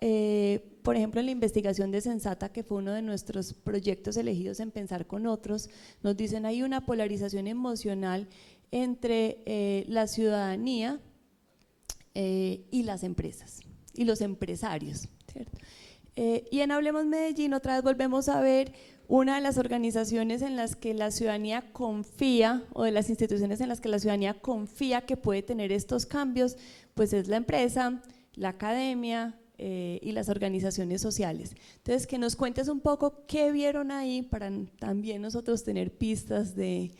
por ejemplo, en la investigación de Sensata, que fue uno de nuestros proyectos elegidos en Pensar con Otros, nos dicen hay una polarización emocional entre la ciudadanía y las empresas y los empresarios, ¿cierto? Y en Hablemos Medellín otra vez volvemos a ver una de las organizaciones en las que la ciudadanía confía, o de las instituciones en las que la ciudadanía confía que puede tener estos cambios, pues es la empresa, la academia y las organizaciones sociales. Entonces, que nos cuentes un poco qué vieron ahí para también nosotros tener pistas de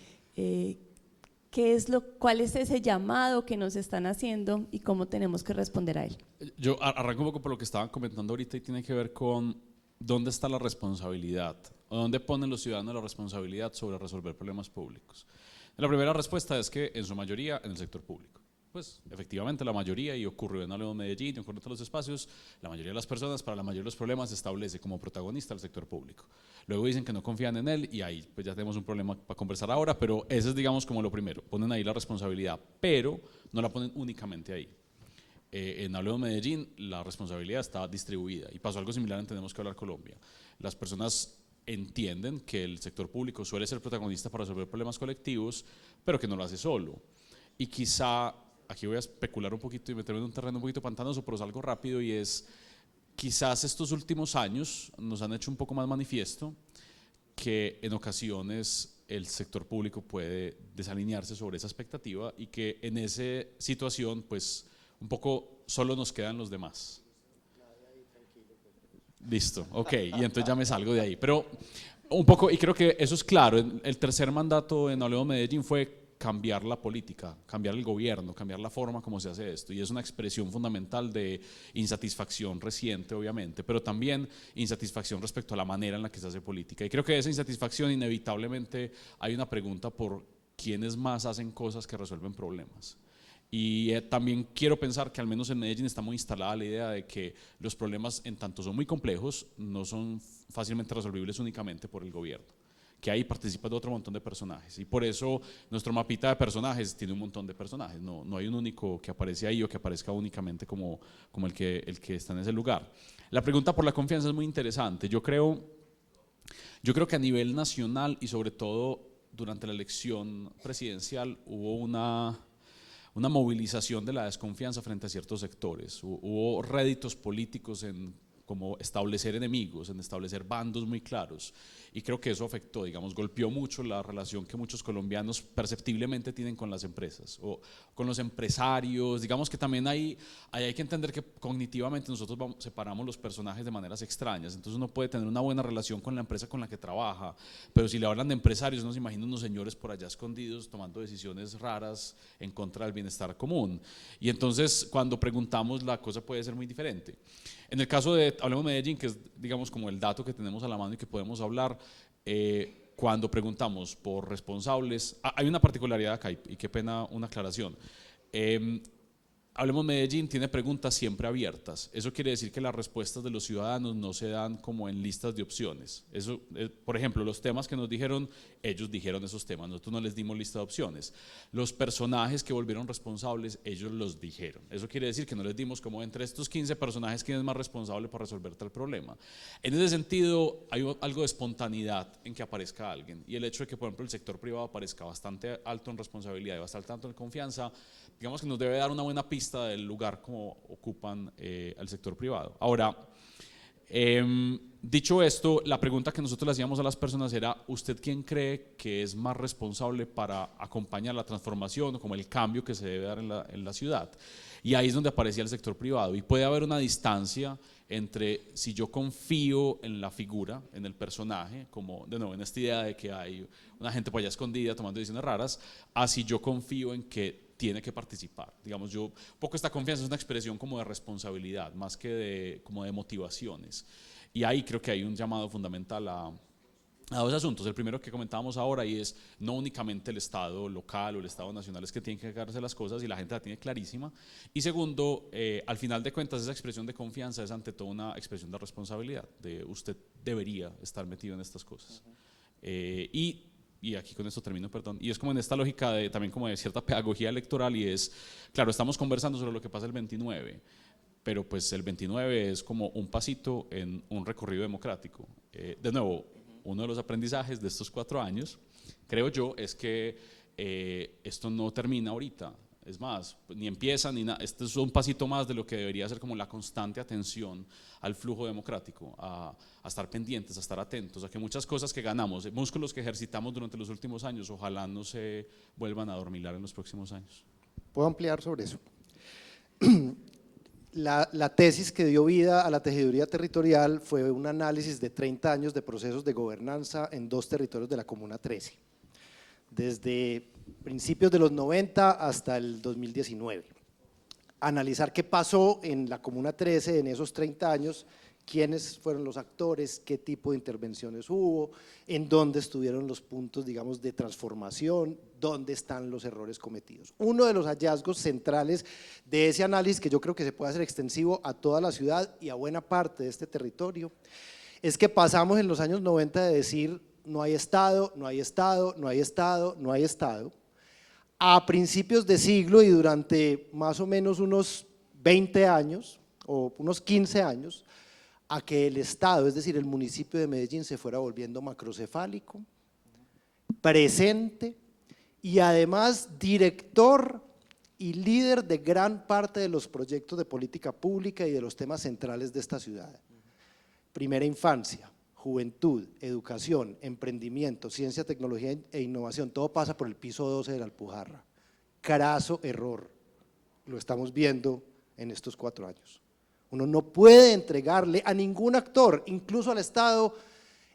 cuál es ese llamado que nos están haciendo y cómo tenemos que responder a él. Yo arranco un poco por lo que estaban comentando ahorita y tiene que ver con dónde está la responsabilidad, o dónde ponen los ciudadanos la responsabilidad sobre resolver problemas públicos. La primera respuesta es que en su mayoría en el sector público. Pues efectivamente la mayoría, y ocurrió en Hablemos Medellín y ocurre en todos los espacios, la mayoría de las personas para la mayoría de los problemas se establece como protagonista el sector público. Luego dicen que no confían en él y ahí pues ya tenemos un problema para conversar ahora, pero ese es digamos como lo primero, ponen ahí la responsabilidad, pero no la ponen únicamente ahí. En Hablemos Medellín la responsabilidad está distribuida y pasó algo similar en Tenemos que Hablar Colombia. Las personas entienden que el sector público suele ser protagonista para resolver problemas colectivos, pero que no lo hace solo. Y quizá aquí voy a especular un poquito y meterme en un terreno un poquito pantanoso, pero es algo rápido, y es, quizás estos últimos años nos han hecho un poco más manifiesto que en ocasiones el sector público puede desalinearse sobre esa expectativa y que en esa situación pues un poco solo nos quedan los demás. Listo, ok, y entonces ya me salgo de ahí. Pero un poco, y creo que eso es claro, el tercer mandato en Hablemos Medellín fue cambiar la política, cambiar el gobierno, cambiar la forma como se hace esto, y es una expresión fundamental de insatisfacción reciente, obviamente, pero también insatisfacción respecto a la manera en la que se hace política. Y creo que de esa insatisfacción inevitablemente hay una pregunta por quiénes más hacen cosas que resuelven problemas. Y también quiero pensar que al menos en Medellín está muy instalada la idea de que los problemas, en tanto son muy complejos, no son fácilmente resolvibles únicamente por el gobierno, que ahí participa de otro montón de personajes. Y por eso nuestro mapita de personajes tiene un montón de personajes, no hay un único que aparece ahí o que aparezca únicamente como el que está en ese lugar. La pregunta por la confianza es muy interesante. Yo creo que a nivel nacional y sobre todo durante la elección presidencial hubo una movilización de la desconfianza frente a ciertos sectores. Hubo réditos políticos en como establecer enemigos, en establecer bandos muy claros, y creo que eso afectó, digamos, golpeó mucho la relación que muchos colombianos perceptiblemente tienen con las empresas o con los empresarios. Digamos que también hay que entender que cognitivamente nosotros separamos los personajes de maneras extrañas, entonces uno puede tener una buena relación con la empresa con la que trabaja, pero si le hablan de empresarios uno se imagina unos señores por allá escondidos tomando decisiones raras en contra del bienestar común, y entonces cuando preguntamos la cosa puede ser muy diferente. En el caso de Hablemos Medellín, que es digamos como el dato que tenemos a la mano y que podemos hablar, cuando preguntamos por responsables, hay una particularidad acá y qué pena una aclaración. Hablemos Medellín tiene preguntas siempre abiertas. Eso quiere decir que las respuestas de los ciudadanos no se dan como en listas de opciones. Eso, por ejemplo, los temas que nos dijeron, ellos dijeron esos temas, nosotros no les dimos lista de opciones. Los personajes que volvieron responsables, ellos los dijeron. Eso quiere decir que no les dimos como entre estos 15 personajes quién es más responsable para resolver tal problema. En ese sentido, hay algo de espontaneidad en que aparezca alguien, y el hecho de que, por ejemplo, el sector privado aparezca bastante alto en responsabilidad y bastante alto en confianza, digamos que nos debe dar una buena pista del lugar como ocupan el sector privado. Ahora, dicho esto, la pregunta que nosotros le hacíamos a las personas era: ¿usted quién cree que es más responsable para acompañar la transformación o como el cambio que se debe dar en la ciudad? Y ahí es donde aparecía el sector privado, y puede haber una distancia entre si yo confío en la figura, en el personaje, como de nuevo en esta idea de que hay una gente por allá escondida tomando decisiones raras, a si yo confío en que tiene que participar. Digamos, yo, poco esta confianza es una expresión como de responsabilidad, más que como de motivaciones. Y ahí creo que hay un llamado fundamental a dos asuntos. El primero que comentábamos ahora, y es no únicamente el Estado local o el Estado nacional es que tiene que encargarse de las cosas, y la gente la tiene clarísima. Y segundo, al final de cuentas, esa expresión de confianza es ante todo una expresión de responsabilidad, de usted debería estar metido en estas cosas. Y aquí con esto termino, perdón, y es como en esta lógica también como de cierta pedagogía electoral, y es, claro, estamos conversando sobre lo que pasa el 29, pero pues el 29 es como un pasito en un recorrido democrático. De nuevo, uno de los aprendizajes de estos 4 años, creo yo, es que esto no termina ahorita. Es más, ni empieza ni nada. Este es un pasito más de lo que debería ser como la constante atención al flujo democrático, a estar pendientes, a estar atentos, a que muchas cosas que ganamos, músculos que ejercitamos durante los últimos años, ojalá no se vuelvan a adormilar en los próximos años. ¿Puedo ampliar sobre eso? La tesis que dio vida a la tejiduría territorial fue un análisis de 30 años de procesos de gobernanza en 2 territorios de la Comuna 13, desde principios de los 90 hasta el 2019. Analizar qué pasó en la Comuna 13 en esos 30 años, quiénes fueron los actores, qué tipo de intervenciones hubo, en dónde estuvieron los puntos, digamos, de transformación, dónde están los errores cometidos. Uno de los hallazgos centrales de ese análisis, que yo creo que se puede hacer extensivo a toda la ciudad y a buena parte de este territorio, es que pasamos en los años 90 de decir no hay Estado, no hay Estado, no hay Estado, no hay Estado, a principios de siglo y durante más o menos unos 20 años o unos 15 años, a que el Estado, es decir, el municipio de Medellín, se fuera volviendo macrocefálico, presente y además director y líder de gran parte de los proyectos de política pública y de los temas centrales de esta ciudad. Primera infancia, juventud, educación, emprendimiento, ciencia, tecnología e innovación, todo pasa por el piso 12 de la Alpujarra. Craso error, lo estamos viendo en estos 4 años. Uno no puede entregarle a ningún actor, incluso al Estado,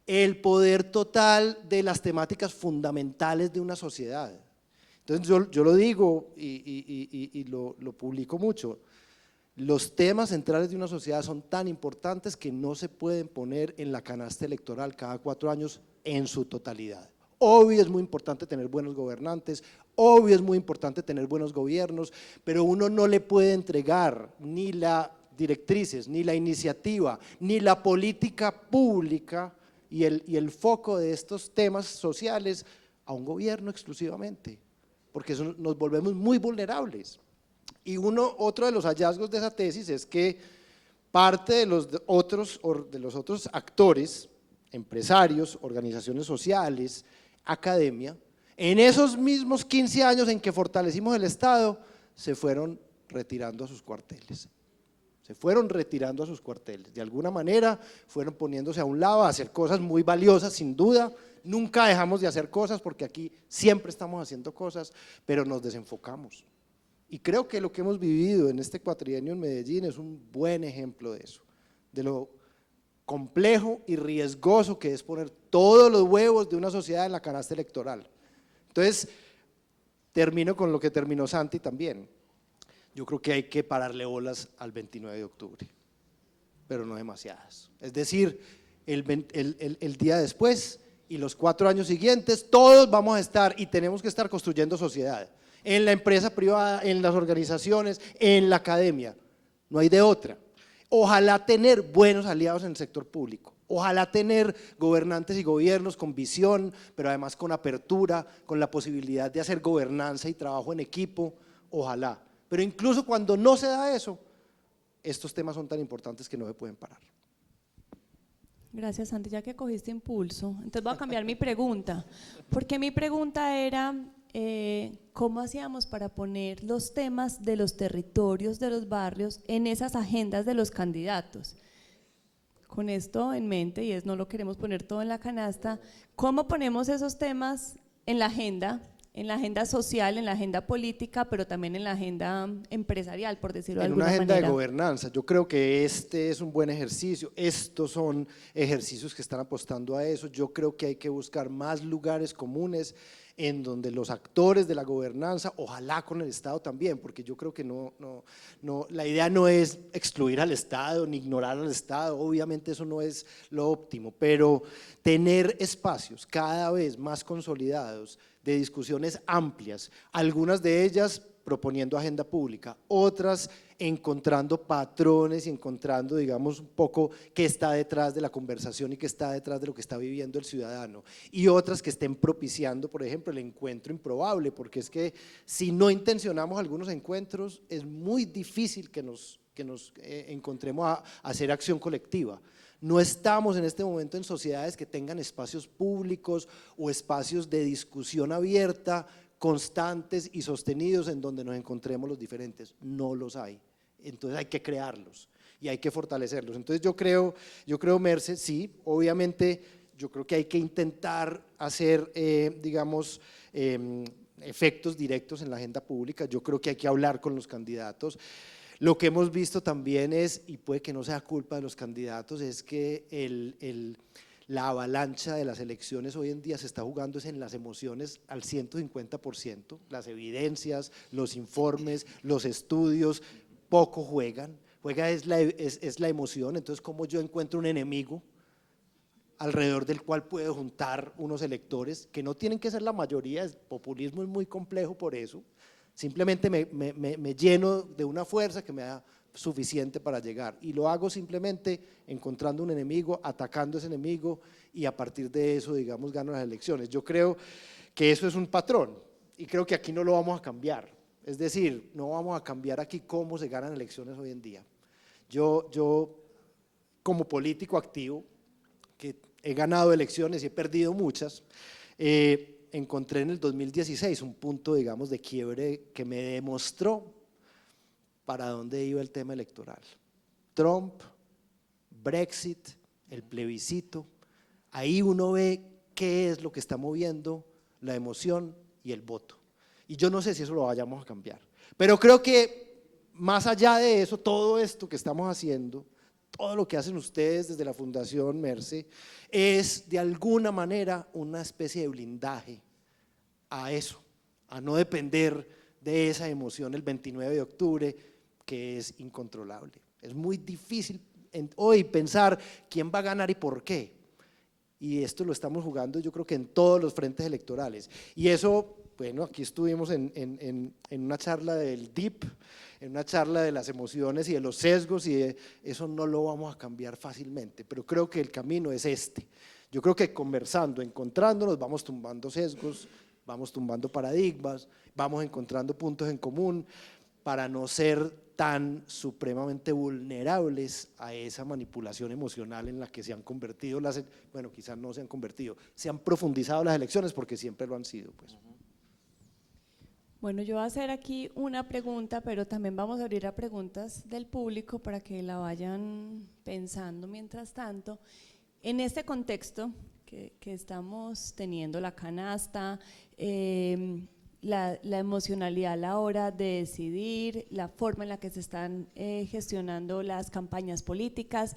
el poder total de las temáticas fundamentales de una sociedad. Entonces yo lo digo y lo publico mucho, los temas centrales de una sociedad son tan importantes que no se pueden poner en la canasta electoral cada 4 años en su totalidad. Obvio es muy importante tener buenos gobernantes, obvio es muy importante tener buenos gobiernos, pero uno no le puede entregar ni las directrices, ni la iniciativa, ni la política pública y el foco de estos temas sociales a un gobierno exclusivamente, porque eso nos volvemos muy vulnerables. Y otro de los hallazgos de esa tesis es que parte de los otros actores, empresarios, organizaciones sociales, academia, en esos mismos 15 años en que fortalecimos el Estado, se fueron retirando a sus cuarteles. Se fueron retirando a sus cuarteles, de alguna manera fueron poniéndose a un lado a hacer cosas muy valiosas, sin duda, nunca dejamos de hacer cosas porque aquí siempre estamos haciendo cosas, pero nos desenfocamos. Y creo que lo que hemos vivido en este cuatrienio en Medellín es un buen ejemplo de eso, de lo complejo y riesgoso que es poner todos los huevos de una sociedad en la canasta electoral. Entonces, termino con lo que terminó Santi también. Yo creo que hay que pararle bolas al 29 de octubre, pero no demasiadas. Es decir, el día después y los 4 años siguientes, todos vamos a estar y tenemos que estar construyendo sociedad. En la empresa privada, en las organizaciones, en la academia, no hay de otra. Ojalá tener buenos aliados en el sector público, ojalá tener gobernantes y gobiernos con visión, pero además con apertura, con la posibilidad de hacer gobernanza y trabajo en equipo, ojalá. Pero incluso cuando no se da eso, estos temas son tan importantes que no se pueden parar. Gracias, Santi, ya que cogiste impulso. Entonces voy a cambiar mi pregunta, porque mi pregunta era ¿cómo hacíamos para poner los temas de los territorios, de los barrios, en esas agendas de los candidatos? Con esto en mente, y no lo queremos poner todo en la canasta, ¿cómo ponemos esos temas en la agenda social, en la agenda política, pero también en la agenda empresarial, por decirlo de alguna manera? En una agenda de gobernanza, yo creo que este es un buen ejercicio, estos son ejercicios que están apostando a eso, yo creo que hay que buscar más lugares comunes en donde los actores de la gobernanza, ojalá con el Estado también, porque yo creo que la idea no es excluir al Estado ni ignorar al Estado, obviamente eso no es lo óptimo, pero tener espacios cada vez más consolidados de discusiones amplias, algunas de ellas proponiendo agenda pública, otras encontrando patrones y encontrando, digamos, un poco qué está detrás de la conversación y qué está detrás de lo que está viviendo el ciudadano, y otras que estén propiciando, por ejemplo, el encuentro improbable, porque es que si no intencionamos algunos encuentros, es muy difícil que nos encontremos a hacer acción colectiva. No estamos en este momento en sociedades que tengan espacios públicos o espacios de discusión abierta, constantes y sostenidos en donde nos encontremos los diferentes, no los hay, entonces hay que crearlos y hay que fortalecerlos. Entonces yo creo Merce, sí, obviamente yo creo que hay que intentar hacer, digamos, efectos directos en la agenda pública, yo creo que hay que hablar con los candidatos. Lo que hemos visto también es, y puede que no sea culpa de los candidatos, es que la avalancha de las elecciones hoy en día se está jugando en las emociones al 150%, las evidencias, los informes, los estudios, poco juegan, es la emoción. Entonces, ¿cómo yo encuentro un enemigo alrededor del cual puedo juntar unos electores que no tienen que ser la mayoría? El populismo es muy complejo por eso, simplemente me lleno de una fuerza que me da suficiente para llegar, y lo hago simplemente encontrando un enemigo, atacando ese enemigo, y a partir de eso, digamos, gano las elecciones. Yo creo que eso es un patrón y creo que aquí no lo vamos a cambiar, es decir, no vamos a cambiar aquí cómo se ganan elecciones hoy en día. Yo como político activo, que he ganado elecciones y he perdido muchas, encontré en el 2016 un punto, digamos, de quiebre que me demostró para dónde iba el tema electoral. Trump, Brexit, el plebiscito, Ahí uno ve qué es lo que está moviendo la emoción y el voto. Y yo no sé si eso lo vayamos a cambiar, pero creo que más allá de eso, todo esto que estamos haciendo, todo lo que hacen ustedes desde la Fundación Merce, es de alguna manera una especie de blindaje a eso, a no depender de esa emoción el 29 de octubre, que es incontrolable. Es muy difícil hoy pensar quién va a ganar y por qué. Y esto lo estamos jugando yo creo que en todos los frentes electorales. Y eso, bueno, aquí estuvimos en una charla del DIP, en una charla de las emociones y de los sesgos, y eso no lo vamos a cambiar fácilmente, pero creo que el camino es este. Yo creo que conversando, encontrándonos, vamos tumbando sesgos, vamos tumbando paradigmas, vamos encontrando puntos en común para no ser tan supremamente vulnerables a esa manipulación emocional en la que se han convertido bueno, quizás no se han convertido, se han profundizado las elecciones porque siempre lo han sido, pues. Bueno, yo voy a hacer aquí una pregunta, pero también vamos a abrir a preguntas del público para que la vayan pensando mientras tanto. En este contexto que estamos teniendo, la canasta, la emocionalidad a la hora de decidir, la forma en la que se están gestionando las campañas políticas,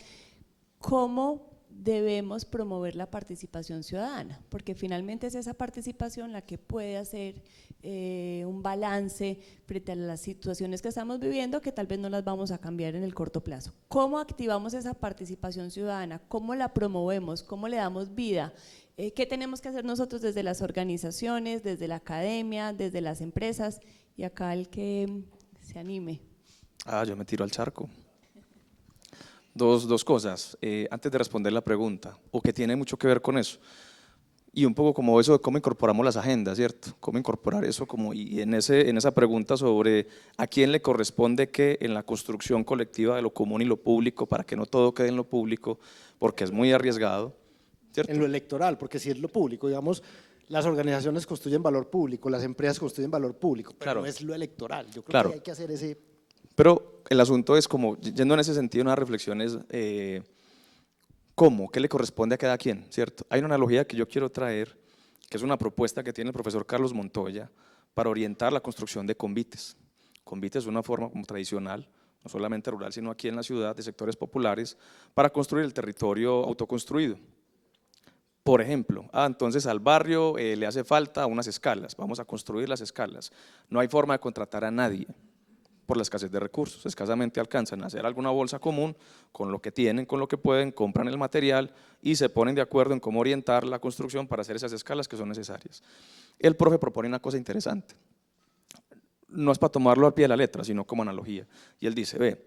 ¿cómo debemos promover la participación ciudadana? Porque finalmente es esa participación la que puede hacer un balance frente a las situaciones que estamos viviendo, que tal vez no las vamos a cambiar en el corto plazo. ¿Cómo activamos esa participación ciudadana? ¿Cómo la promovemos? ¿Cómo le damos vida? ¿Qué tenemos que hacer nosotros desde las organizaciones, desde la academia, desde las empresas? Y acá el que se anime. Yo me tiro al charco. Dos cosas, antes de responder la pregunta, o que tiene mucho que ver con eso, y un poco como eso de cómo incorporamos las agendas, ¿cierto? Cómo incorporar eso y en esa pregunta sobre a quién le corresponde qué en la construcción colectiva de lo común y lo público, para que no todo quede en lo público, porque es muy arriesgado, ¿cierto? En lo electoral, porque si es lo público, digamos, las organizaciones construyen valor público, las empresas construyen valor público, pero claro, no es lo electoral. Yo creo claro, que hay que hacer ese… Pero el asunto es como, yendo en ese sentido, una reflexión es ¿cómo? ¿Qué le corresponde a cada quien? ¿Cierto? Hay una analogía que yo quiero traer, que es una propuesta que tiene el profesor Carlos Montoya para orientar la construcción de convites. Convites es una forma como tradicional, no solamente rural, sino aquí en la ciudad, de sectores populares, para construir el territorio autoconstruido. Por ejemplo, entonces al barrio le hace falta unas escalas, vamos a construir las escalas. No hay forma de contratar a nadie por la escasez de recursos, escasamente alcanzan a hacer alguna bolsa común con lo que tienen, con lo que pueden, compran el material y se ponen de acuerdo en cómo orientar la construcción para hacer esas escalas que son necesarias. El profe propone una cosa interesante, no es para tomarlo al pie de la letra, sino como analogía, y él dice,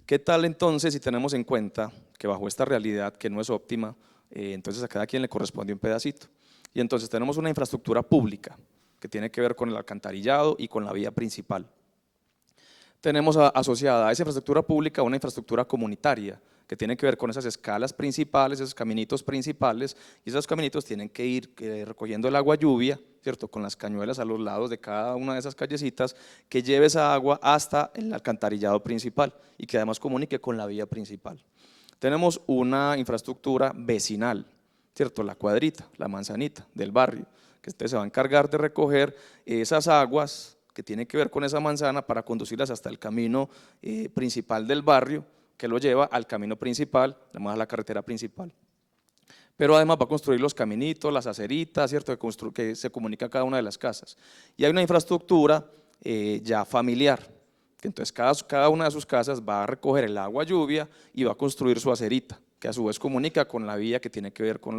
¿qué tal entonces si tenemos en cuenta que bajo esta realidad que no es óptima, entonces a cada quien le corresponde un pedacito? Y entonces tenemos una infraestructura pública que tiene que ver con el alcantarillado y con la vía principal. Tenemos asociada a esa infraestructura pública una infraestructura comunitaria que tiene que ver con esas escalas principales, esos caminitos principales, y esos caminitos tienen que ir recogiendo el agua lluvia, ¿cierto? Con las cañuelas a los lados de cada una de esas callecitas, que lleve esa agua hasta el alcantarillado principal y que además comunique con la vía principal. Tenemos una infraestructura vecinal, ¿cierto? La cuadrita, la manzanita del barrio, que usted se va a encargar de recoger esas aguas que tiene que ver con esa manzana para conducirlas hasta el camino principal del barrio, que lo lleva al camino principal, además a la carretera principal. Pero además va a construir los caminitos, las aceritas, ¿cierto? Que se comunica a cada una de las casas. Y hay una infraestructura ya familiar, que entonces cada una de sus casas va a recoger el agua lluvia y va a construir su acerita, que a su vez comunica con la vía que tiene que ver con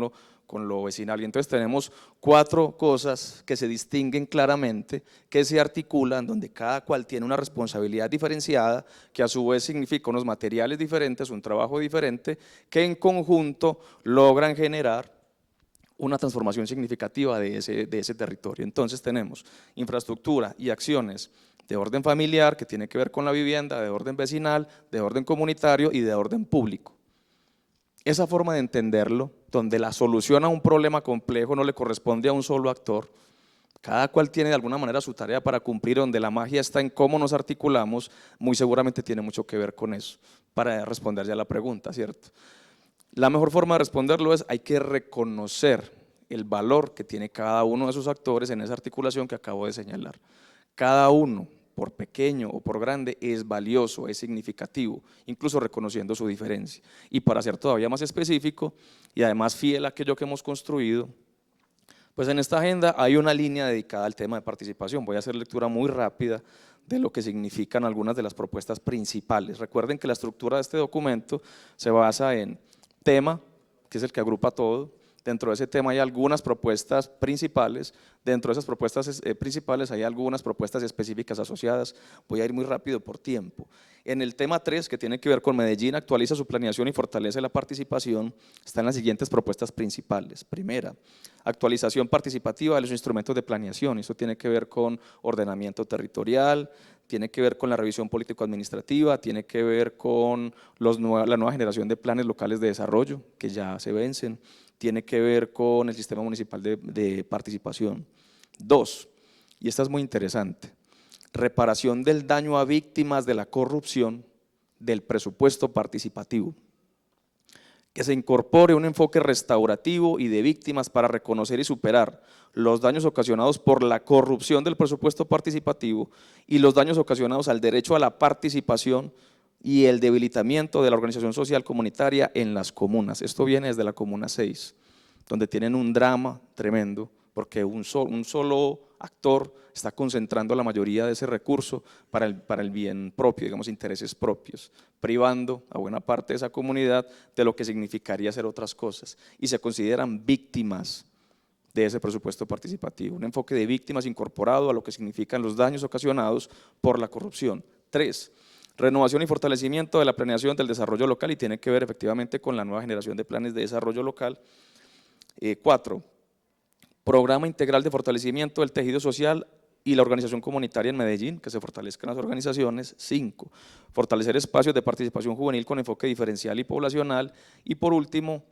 lo vecinal. Y entonces tenemos 4 cosas que se distinguen claramente, que se articulan, donde cada cual tiene una responsabilidad diferenciada, que a su vez significa unos materiales diferentes, un trabajo diferente, que en conjunto logran generar una transformación significativa de ese territorio. Entonces tenemos infraestructura y acciones de orden familiar, que tiene que ver con la vivienda, de orden vecinal, de orden comunitario y de orden público. Esa forma de entenderlo, donde la solución a un problema complejo no le corresponde a un solo actor, cada cual tiene de alguna manera su tarea para cumplir, donde la magia está en cómo nos articulamos, muy seguramente tiene mucho que ver con eso, para responder ya a la pregunta, ¿cierto? La mejor forma de responderlo es, hay que reconocer el valor que tiene cada uno de esos actores en esa articulación que acabo de señalar. Cada uno, por pequeño o por grande, es valioso, es significativo, incluso reconociendo su diferencia. Y para ser todavía más específico y además fiel a aquello que hemos construido, pues en esta agenda hay una línea dedicada al tema de participación. Voy a hacer lectura muy rápida de lo que significan algunas de las propuestas principales. Recuerden que la estructura de este documento se basa en tema, que es el que agrupa todo. Dentro de ese tema hay algunas propuestas principales, dentro de esas propuestas principales hay algunas propuestas específicas asociadas. Voy a ir muy rápido por tiempo. En el tema 3, que tiene que ver con Medellín, actualiza su planeación y fortalece la participación, están las siguientes propuestas principales. Primera, actualización participativa de los instrumentos de planeación, eso tiene que ver con ordenamiento territorial, tiene que ver con la revisión político-administrativa, tiene que ver con la nueva generación de planes locales de desarrollo, que ya se vencen, tiene que ver con el sistema municipal de participación. 2, y esta es muy interesante, reparación del daño a víctimas de la corrupción del presupuesto participativo. Que se incorpore un enfoque restaurativo y de víctimas para reconocer y superar los daños ocasionados por la corrupción del presupuesto participativo y los daños ocasionados al derecho a la participación y el debilitamiento de la organización social comunitaria en las comunas. Esto viene desde la Comuna 6, donde tienen un drama tremendo, porque un solo actor está concentrando la mayoría de ese recurso para el bien propio, digamos, intereses propios, privando a buena parte de esa comunidad de lo que significaría hacer otras cosas, y se consideran víctimas de ese presupuesto participativo, un enfoque de víctimas incorporado a lo que significan los daños ocasionados por la corrupción. 3, renovación y fortalecimiento de la planeación del desarrollo local, y tiene que ver efectivamente con la nueva generación de planes de desarrollo local. 4, programa integral de fortalecimiento del tejido social y la organización comunitaria en Medellín, que se fortalezcan las organizaciones. 5, fortalecer espacios de participación juvenil con enfoque diferencial y poblacional. Y por último,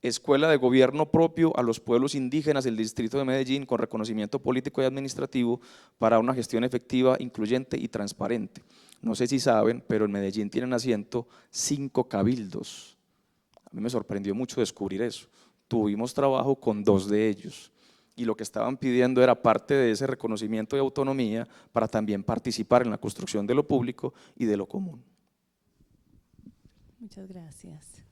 escuela de gobierno propio a los pueblos indígenas del distrito de Medellín con reconocimiento político y administrativo para una gestión efectiva, incluyente y transparente. No sé si saben, pero en Medellín tienen asiento 5 cabildos. A mí me sorprendió mucho descubrir eso. Tuvimos trabajo con 2 de ellos y lo que estaban pidiendo era parte de ese reconocimiento de autonomía para también participar en la construcción de lo público y de lo común. Muchas gracias.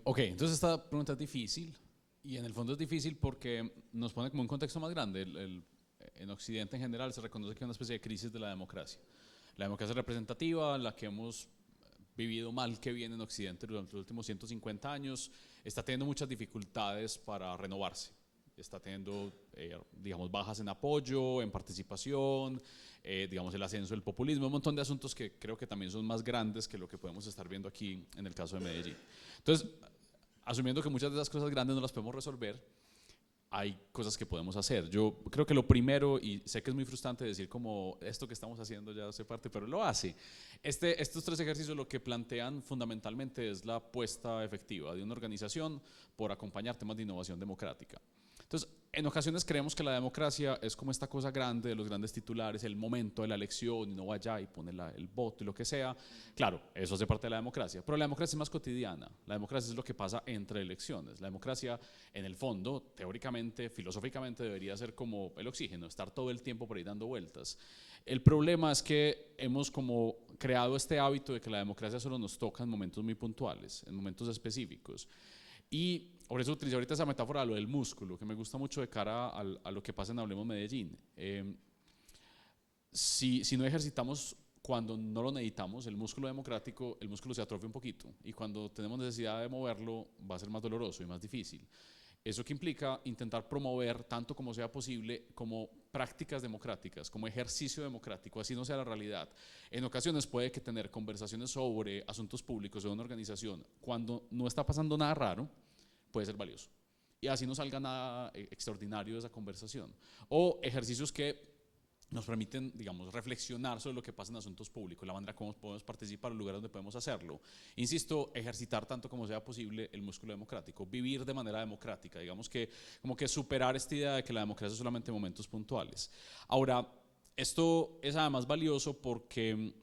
Ok, entonces esta pregunta es difícil y en el fondo es difícil porque nos pone como un contexto más grande. En Occidente en general se reconoce que hay una especie de crisis de la democracia. La democracia representativa, la que hemos vivido mal que bien en Occidente durante los últimos 150 años, está teniendo muchas dificultades para renovarse. Está teniendo, digamos, bajas en apoyo, en participación, digamos, el ascenso del populismo, un montón de asuntos que creo que también son más grandes que lo que podemos estar viendo aquí en el caso de Medellín. Entonces, asumiendo que muchas de esas cosas grandes no las podemos resolver, hay cosas que podemos hacer. Yo creo que lo primero, y sé que es muy frustrante decir como esto que estamos haciendo ya hace parte, pero lo hace. Estos 3 ejercicios lo que plantean fundamentalmente es la apuesta efectiva de una organización por acompañar temas de innovación democrática. Entonces, en ocasiones creemos que la democracia es como esta cosa grande de los grandes titulares, el momento de la elección, y no vaya y pone el voto y lo que sea. Claro, eso hace parte de la democracia, pero la democracia es más cotidiana. La democracia es lo que pasa entre elecciones. La democracia, en el fondo, teóricamente, filosóficamente, debería ser como el oxígeno, estar todo el tiempo por ahí dando vueltas. El problema es que hemos como creado este hábito de que la democracia solo nos toca en momentos muy puntuales, en momentos específicos. Y por eso utilicé ahorita esa metáfora de lo del músculo, que me gusta mucho de cara a lo que pasa en Hablemos Medellín. Si no ejercitamos cuando no lo necesitamos, el músculo democrático, el músculo se atrofia un poquito, y cuando tenemos necesidad de moverlo va a ser más doloroso y más difícil. Eso que implica intentar promover, tanto como sea posible, como prácticas democráticas, como ejercicio democrático, así no sea la realidad. En ocasiones puede que tener conversaciones sobre asuntos públicos de una organización, cuando no está pasando nada raro, puede ser valioso. Y así no salga nada extraordinario de esa conversación. O ejercicios que nos permiten, digamos, reflexionar sobre lo que pasa en asuntos públicos, la manera como podemos participar, los lugares donde podemos hacerlo. Insisto, ejercitar tanto como sea posible el músculo democrático, vivir de manera democrática, digamos que como que superar esta idea de que la democracia es solamente momentos puntuales. Ahora, esto es además valioso porque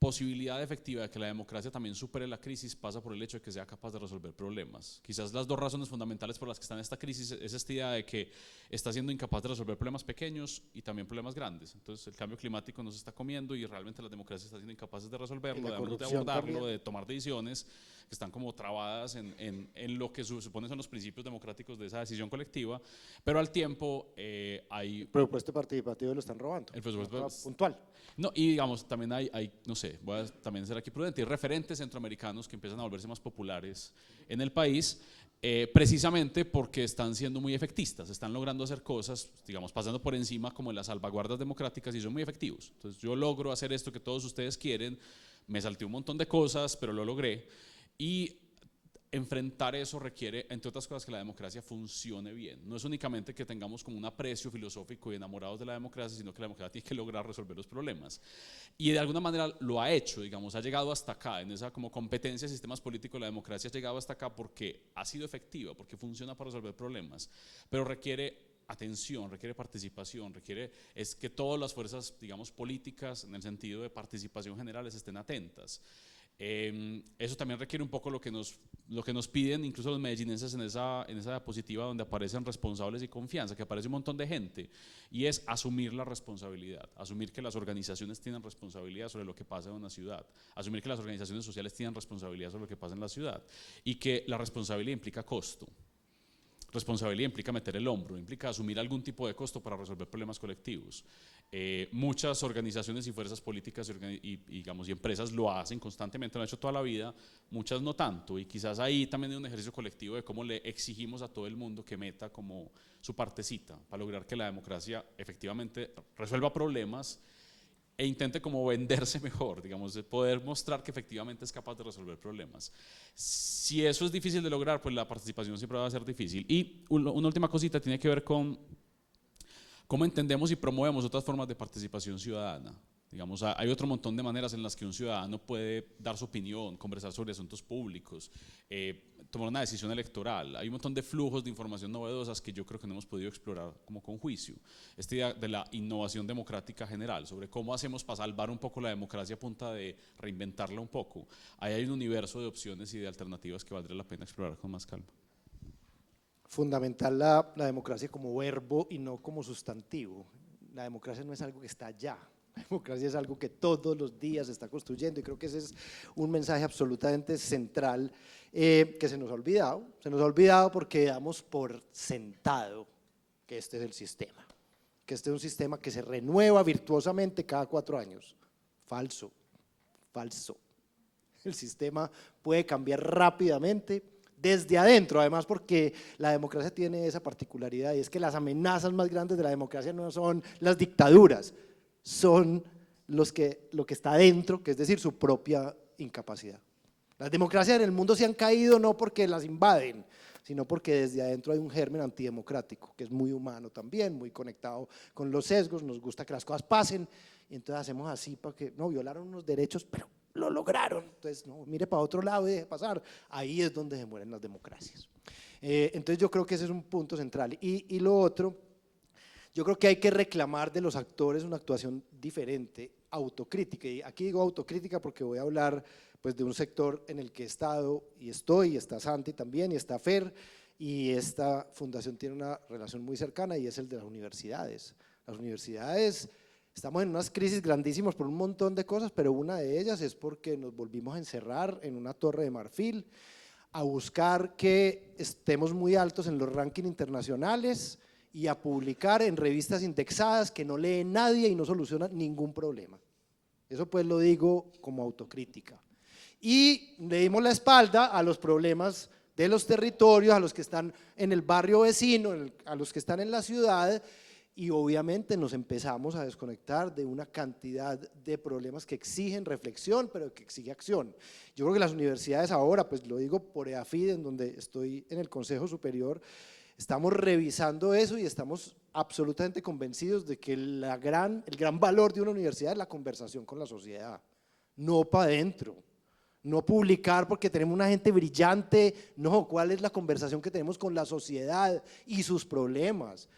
posibilidad efectiva de que la democracia también supere la crisis pasa por el hecho de que sea capaz de resolver problemas. Quizás las dos razones fundamentales por las que está en esta crisis es esta idea de que está siendo incapaz de resolver problemas pequeños y también problemas grandes. Entonces el cambio climático nos está comiendo y realmente las democracias están siendo incapaces de resolverlo, de abordarlo, de tomar decisiones que están como trabadas en lo que supone son los principios democráticos de esa decisión colectiva, pero al tiempo hay... El presupuesto participativo lo están robando. El presupuesto puntual. No, y digamos, también hay, no sé, voy a también ser aquí prudente, hay referentes centroamericanos que empiezan a volverse más populares en el país, precisamente porque están siendo muy efectistas, están logrando hacer cosas, digamos, pasando por encima como en las salvaguardas democráticas y son muy efectivos. Entonces yo logro hacer esto que todos ustedes quieren, me salté un montón de cosas, pero lo logré, y enfrentar eso requiere, entre otras cosas, que la democracia funcione bien. No es únicamente que tengamos como un aprecio filosófico y enamorados de la democracia, sino que la democracia tiene que lograr resolver los problemas. Y de alguna manera lo ha hecho, digamos, ha llegado hasta acá, en esa como competencia de sistemas políticos, la democracia ha llegado hasta acá porque ha sido efectiva, porque funciona para resolver problemas, pero requiere atención, requiere participación, requiere es que todas las fuerzas, digamos, políticas, en el sentido de participación generales, estén atentas. Eso también requiere un poco lo que nos piden incluso los medellinenses en esa diapositiva donde aparecen responsables y confianza, que aparece un montón de gente, y es asumir la responsabilidad, asumir que las organizaciones tienen responsabilidad sobre lo que pasa en una ciudad, asumir que las organizaciones sociales tienen responsabilidad sobre lo que pasa en la ciudad, y que la responsabilidad implica costo. Responsabilidad implica meter el hombro, implica asumir algún tipo de costo para resolver problemas colectivos. Muchas organizaciones y fuerzas políticas digamos, y empresas lo hacen constantemente, lo han hecho toda la vida, muchas no tanto, y quizás ahí también hay un ejercicio colectivo de cómo le exigimos a todo el mundo que meta como su partecita para lograr que la democracia efectivamente resuelva problemas e intente como venderse mejor, digamos, de poder mostrar que efectivamente es capaz de resolver problemas. Si eso es difícil de lograr, pues la participación siempre va a ser difícil. Y una última cosita tiene que ver con cómo entendemos y promovemos otras formas de participación ciudadana. Digamos, hay otro montón de maneras en las que un ciudadano puede dar su opinión, conversar sobre asuntos públicos, tomar una decisión electoral. Hay un montón de flujos de información novedosas que yo creo que no hemos podido explorar como con juicio. Esta idea de la innovación democrática general, sobre cómo hacemos para salvar un poco la democracia a punta de reinventarla un poco. Ahí hay un universo de opciones y de alternativas que valdría la pena explorar con más calma. Fundamental la democracia como verbo y no como sustantivo. La democracia no es algo que está allá. La democracia es algo que todos los días se está construyendo, y creo que ese es un mensaje absolutamente central que se nos ha olvidado. Se nos ha olvidado porque damos por sentado que este es el sistema, que este es un sistema que se renueva virtuosamente cada 4 años. Falso, falso. El sistema puede cambiar rápidamente desde adentro, además, porque la democracia tiene esa particularidad, y es que las amenazas más grandes de la democracia no son las dictaduras, son lo que está adentro, que es decir, su propia incapacidad. Las democracias en el mundo se han caído no porque las invaden, sino porque desde adentro hay un germen antidemocrático, que es muy humano también, muy conectado con los sesgos, nos gusta que las cosas pasen, y entonces hacemos así para que, no, violaron unos derechos, pero lo lograron, entonces no, mire para otro lado y deje pasar. Ahí es donde se mueren las democracias. Entonces yo creo que ese es un punto central. Y lo otro, yo creo que hay que reclamar de los actores una actuación diferente, autocrítica. Y aquí digo autocrítica porque voy a hablar pues de un sector en el que he estado y estoy, y está Santi también, y está Fer, y esta fundación tiene una relación muy cercana, y es el de las universidades. Las universidades, estamos en unas crisis grandísimas por un montón de cosas, pero una de ellas es porque nos volvimos a encerrar en una torre de marfil, a buscar que estemos muy altos en los rankings internacionales y a publicar en revistas indexadas que no lee nadie y no solucionan ningún problema. Eso pues lo digo como autocrítica. Y le dimos la espalda a los problemas de los territorios, a los que están en el barrio vecino, a los que están en la ciudad, y obviamente nos empezamos a desconectar de una cantidad de problemas que exigen reflexión, pero que exige acción. Yo creo que las universidades ahora, pues lo digo por EAFID, en donde estoy en el Consejo Superior, estamos revisando eso y estamos absolutamente convencidos de que el gran valor de una universidad es la conversación con la sociedad, no para adentro. No publicar porque tenemos una gente brillante, no, ¿cuál es la conversación que tenemos con la sociedad y sus problemas?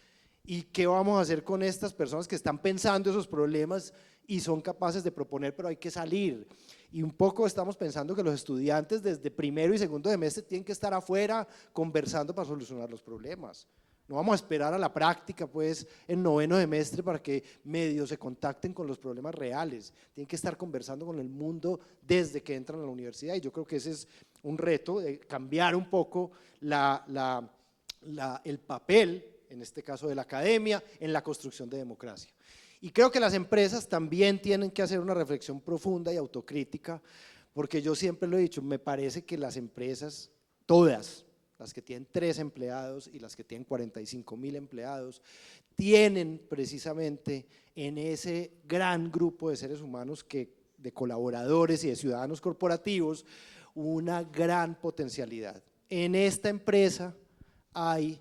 ¿Y qué vamos a hacer con estas personas que están pensando esos problemas y son capaces de proponer, pero hay que salir? Y un poco estamos pensando que los estudiantes desde primero y segundo semestre tienen que estar afuera conversando para solucionar los problemas. No vamos a esperar a la práctica pues en noveno semestre para que medio se contacten con los problemas reales. Tienen que estar conversando con el mundo desde que entran a la universidad, y yo creo que ese es un reto de cambiar un poco el papel, en este caso de la academia, en la construcción de democracia. Y creo que las empresas también tienen que hacer una reflexión profunda y autocrítica, porque yo siempre lo he dicho, me parece que las empresas, todas, las que tienen 3 empleados y las que tienen 45.000 empleados, tienen precisamente en ese gran grupo de seres humanos, de colaboradores y de ciudadanos corporativos, una gran potencialidad. En esta empresa hay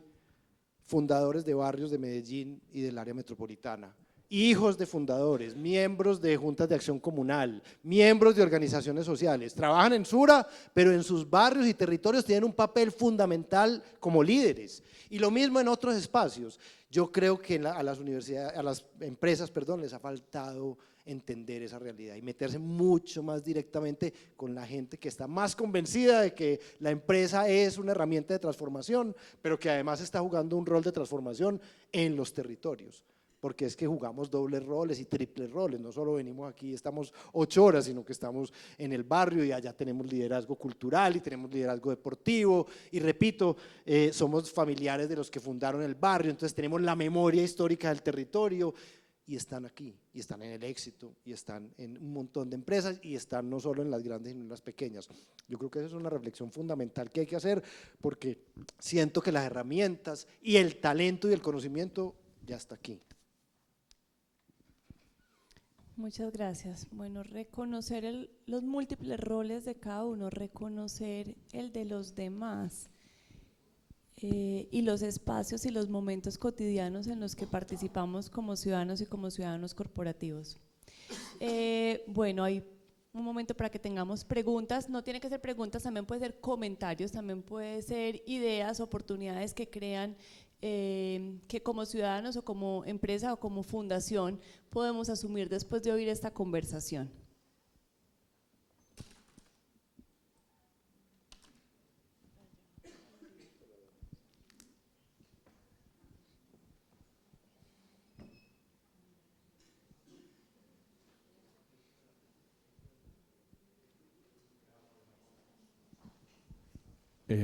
fundadores de barrios de Medellín y del área metropolitana, hijos de fundadores, miembros de juntas de acción comunal, miembros de organizaciones sociales, trabajan en Sura, pero en sus barrios y territorios tienen un papel fundamental como líderes. Y lo mismo en otros espacios. Yo creo que a las universidades, a las empresas, perdón, les ha faltado entender esa realidad y meterse mucho más directamente con la gente que está más convencida de que la empresa es una herramienta de transformación, pero que además está jugando un rol de transformación en los territorios. Porque es que jugamos dobles roles y triples roles, no solo venimos aquí, estamos 8 horas, sino que estamos en el barrio y allá tenemos liderazgo cultural y tenemos liderazgo deportivo, y repito, somos familiares de los que fundaron el barrio, entonces tenemos la memoria histórica del territorio, y están aquí, y están en el éxito, y están en un montón de empresas, y están no solo en las grandes, sino en las pequeñas. Yo creo que esa es una reflexión fundamental que hay que hacer, porque siento que las herramientas y el talento y el conocimiento ya está aquí. Muchas gracias. Bueno, reconocer los múltiples roles de cada uno, reconocer el de los demás y los espacios y los momentos cotidianos en los que participamos como ciudadanos y como ciudadanos corporativos. Bueno, hay un momento para que tengamos preguntas, no tiene que ser preguntas, también puede ser comentarios, también puede ser ideas, oportunidades que crean que como ciudadanos o como empresa o como fundación podemos asumir después de oír esta conversación.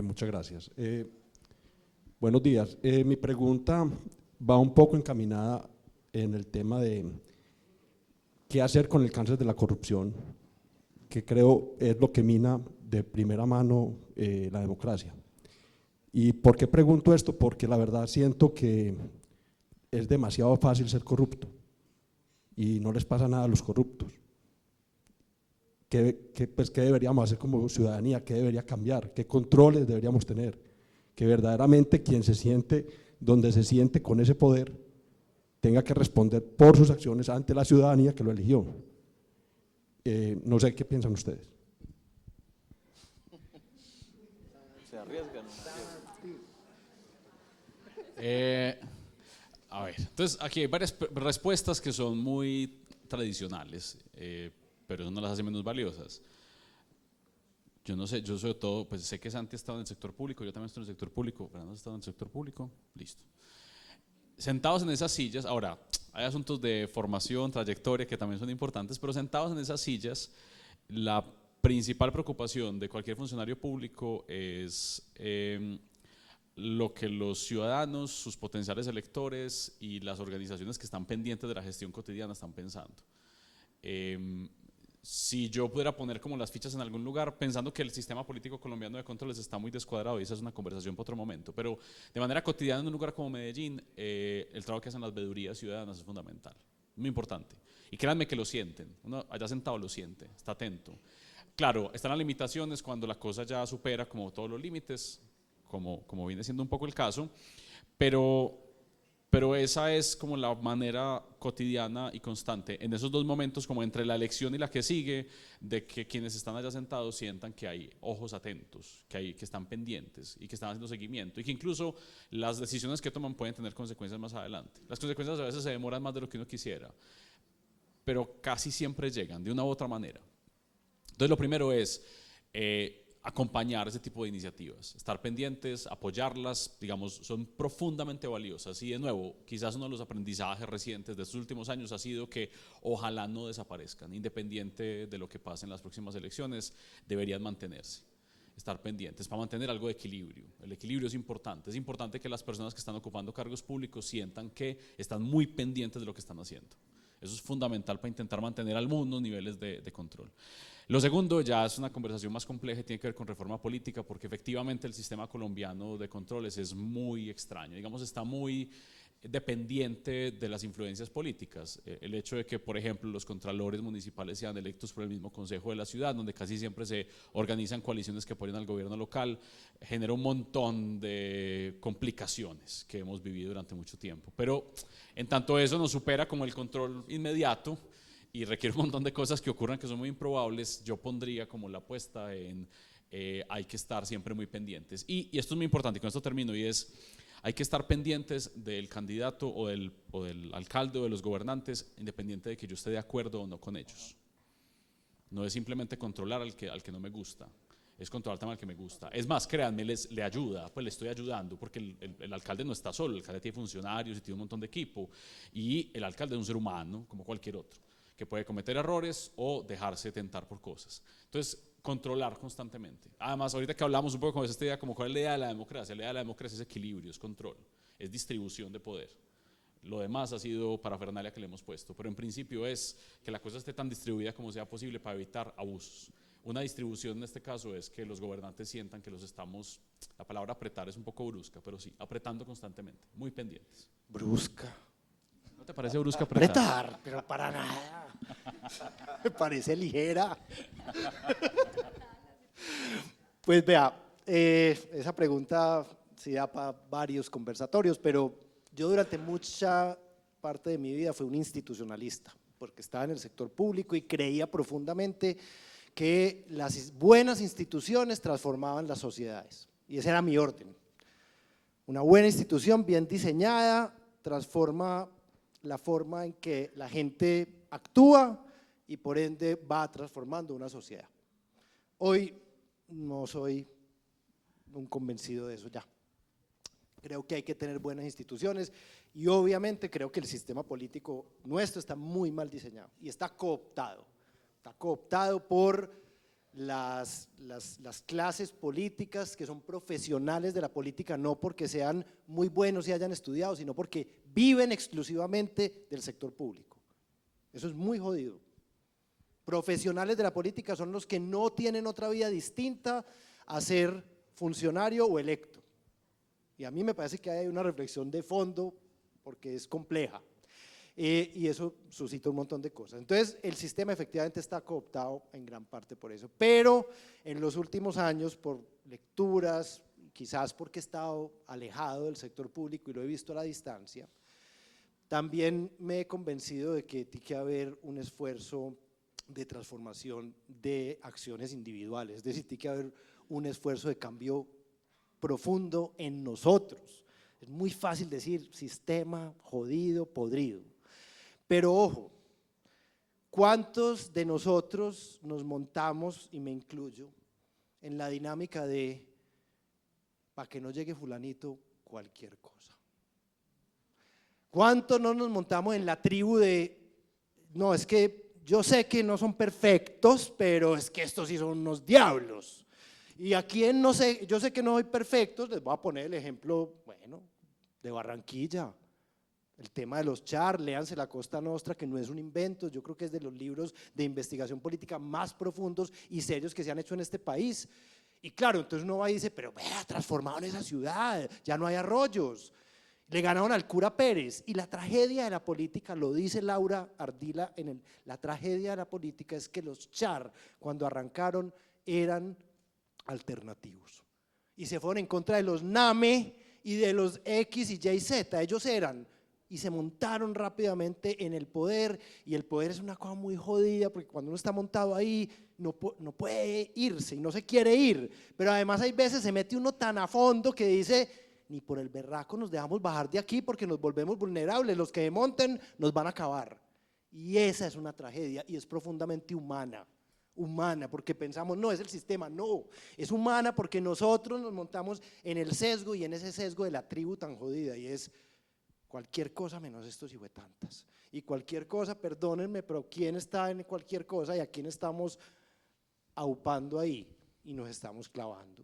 Muchas gracias. Buenos días. Mi pregunta va un poco encaminada en el tema de qué hacer con el cáncer de la corrupción, que creo es lo que mina de primera mano la democracia. ¿Y por qué pregunto esto? Porque la verdad siento que es demasiado fácil ser corrupto y no les pasa nada a los corruptos. ¿Qué deberíamos hacer como ciudadanía? ¿Qué debería cambiar? ¿Qué controles deberíamos tener? Que verdaderamente quien se siente, donde se siente con ese poder, tenga que responder por sus acciones ante la ciudadanía que lo eligió. No sé qué piensan ustedes. Se arriesgan. A ver, entonces aquí hay varias respuestas que son muy tradicionales, pero eso no las hace menos valiosas. Yo no sé, yo sobre todo, pues sé que Santi ha estado en el sector público, yo también estoy en el sector público, Fernando ha estado en el sector público, listo. Sentados en esas sillas, ahora, hay asuntos de formación, trayectoria que también son importantes, pero sentados en esas sillas, la principal preocupación de cualquier funcionario público es lo que los ciudadanos, sus potenciales electores y las organizaciones que están pendientes de la gestión cotidiana están pensando. Si yo pudiera poner como las fichas en algún lugar, pensando que el sistema político colombiano de controles está muy descuadrado, y esa es una conversación para otro momento, pero de manera cotidiana en un lugar como Medellín, el trabajo que hacen las veedurías ciudadanas es fundamental, muy importante. Y créanme que lo sienten, uno allá sentado lo siente, está atento. Claro, están las limitaciones cuando la cosa ya supera como todos los límites, como viene siendo un poco el caso, pero pero esa es como la manera cotidiana y constante, en esos dos momentos, como entre la elección y la que sigue, de que quienes están allá sentados sientan que hay ojos atentos, que están pendientes y que están haciendo seguimiento, y que incluso las decisiones que toman pueden tener consecuencias más adelante. Las consecuencias a veces se demoran más de lo que uno quisiera, pero casi siempre llegan de una u otra manera. Entonces lo primero es acompañar ese tipo de iniciativas, estar pendientes, apoyarlas, digamos, son profundamente valiosas. Y de nuevo, quizás uno de los aprendizajes recientes de estos últimos años ha sido que ojalá no desaparezcan, independiente de lo que pase en las próximas elecciones, deberían mantenerse, estar pendientes para mantener algo de equilibrio. El equilibrio es importante que las personas que están ocupando cargos públicos sientan que están muy pendientes de lo que están haciendo. Eso es fundamental para intentar mantener algunos niveles de control. Lo segundo ya es una conversación más compleja y tiene que ver con reforma política, porque efectivamente el sistema colombiano de controles es muy extraño, digamos, está muy dependiente de las influencias políticas. El hecho de que, por ejemplo, los contralores municipales sean electos por el mismo consejo de la ciudad, donde casi siempre se organizan coaliciones que apoyan al gobierno local, genera un montón de complicaciones que hemos vivido durante mucho tiempo. Pero en tanto eso nos supera como el control inmediato y requiere un montón de cosas que ocurran que son muy improbables, yo pondría como la apuesta en hay que estar siempre muy pendientes. Y esto es muy importante, y con esto termino, y es hay que estar pendientes del candidato o del alcalde o de los gobernantes, independiente de que yo esté de acuerdo o no con ellos. No es simplemente controlar al que no me gusta, es controlar también al que me gusta. Es más, créanme, le ayuda, pues le estoy ayudando, porque el alcalde no está solo, el alcalde tiene funcionarios y tiene un montón de equipo, y el alcalde es un ser humano, como cualquier otro, que puede cometer errores o dejarse tentar por cosas. Entonces, controlar constantemente. Además, ahorita que hablamos un poco con esta idea, como cuál es la idea de la democracia. La idea de la democracia es equilibrio, es control, es distribución de poder. Lo demás ha sido parafernalia que le hemos puesto, pero en principio es que la cosa esté tan distribuida como sea posible para evitar abusos. Una distribución en este caso es que los gobernantes sientan que los estamos, la palabra apretar es un poco brusca, pero sí, apretando constantemente, muy pendientes. Brusca. ¿No te parece brusca apretar? Apretar, pero para nada. Me parece ligera. Pues vea, esa pregunta sí da para varios conversatorios, pero yo durante mucha parte de mi vida fui un institucionalista, porque estaba en el sector público y creía profundamente que las buenas instituciones transformaban las sociedades. Y ese era mi orden. Una buena institución bien diseñada transforma la forma en que la gente actúa y por ende va transformando una sociedad. Hoy no soy un convencido de eso ya. Creo que hay que tener buenas instituciones y obviamente creo que el sistema político nuestro está muy mal diseñado y está cooptado por las clases políticas que son profesionales de la política, no porque sean muy buenos y hayan estudiado, sino porque viven exclusivamente del sector público. Eso es muy jodido. Profesionales de la política son los que no tienen otra vida distinta a ser funcionario o electo. Y a mí me parece que hay una reflexión de fondo porque es compleja. Y eso suscita un montón de cosas. Entonces, el sistema efectivamente está cooptado en gran parte por eso, pero en los últimos años, por lecturas, quizás porque he estado alejado del sector público y lo he visto a la distancia, también me he convencido de que tiene que haber un esfuerzo de transformación de acciones individuales, es decir, tiene que haber un esfuerzo de cambio profundo en nosotros. Es muy fácil decir sistema jodido, podrido. Pero ojo, ¿cuántos de nosotros nos montamos, y me incluyo, en la dinámica de para que no llegue fulanito cualquier cosa? ¿Cuántos no nos montamos en la tribu de no, es que yo sé que no son perfectos, pero es que estos sí son unos diablos? Y a quien no sé, yo sé que no soy perfecto, les voy a poner el ejemplo, bueno, de Barranquilla. El tema de los char, léanse La Costa Nostra, que no es un invento, yo creo que es de los libros de investigación política más profundos y serios que se han hecho en este país. Y claro, entonces uno va y dice, pero vea, transformaron esa ciudad, ya no hay arroyos. Le ganaron al cura Pérez. Y la tragedia de la política, lo dice Laura Ardila, la tragedia de la política es que los char, cuando arrancaron, eran alternativos. Y se fueron en contra de los NAME y de los X y Y, Z. Ellos eran y se montaron rápidamente en el poder, y el poder es una cosa muy jodida porque cuando uno está montado ahí no puede irse y no se quiere ir, pero además hay veces se mete uno tan a fondo que dice, ni por el berraco nos dejamos bajar de aquí porque nos volvemos vulnerables, los que monten nos van a acabar. Y esa es una tragedia y es profundamente humana, porque pensamos, no, es el sistema, no, es humana porque nosotros nos montamos en el sesgo y en ese sesgo de la tribu tan jodida, y es cualquier cosa menos estos hijuetantas. Y cualquier cosa, perdónenme, pero ¿quién está en cualquier cosa y a quién estamos aupando ahí y nos estamos clavando?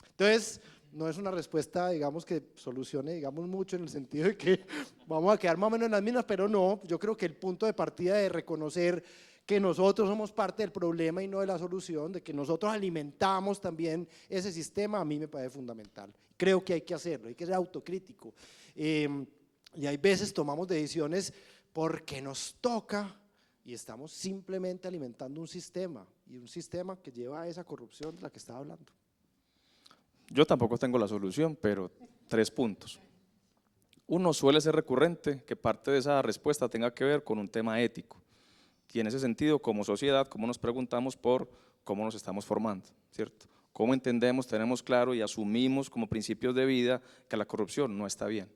Entonces, no es una respuesta, digamos, que solucione, digamos, mucho en el sentido de que vamos a quedar más o menos en las mismas, pero no, yo creo que el punto de partida de reconocer que nosotros somos parte del problema y no de la solución, de que nosotros alimentamos también ese sistema, a mí me parece fundamental. Creo que hay que hacerlo, hay que ser autocrítico. Y hay veces tomamos decisiones porque nos toca y estamos simplemente alimentando un sistema, y un sistema que lleva a esa corrupción de la que estaba hablando. Yo tampoco tengo la solución, pero 3 puntos. Uno, suele ser recurrente que parte de esa respuesta tenga que ver con un tema ético, y en ese sentido, como sociedad, cómo nos preguntamos por cómo nos estamos formando, ¿cierto? Cómo entendemos, tenemos claro y asumimos como principios de vida que la corrupción no está bien,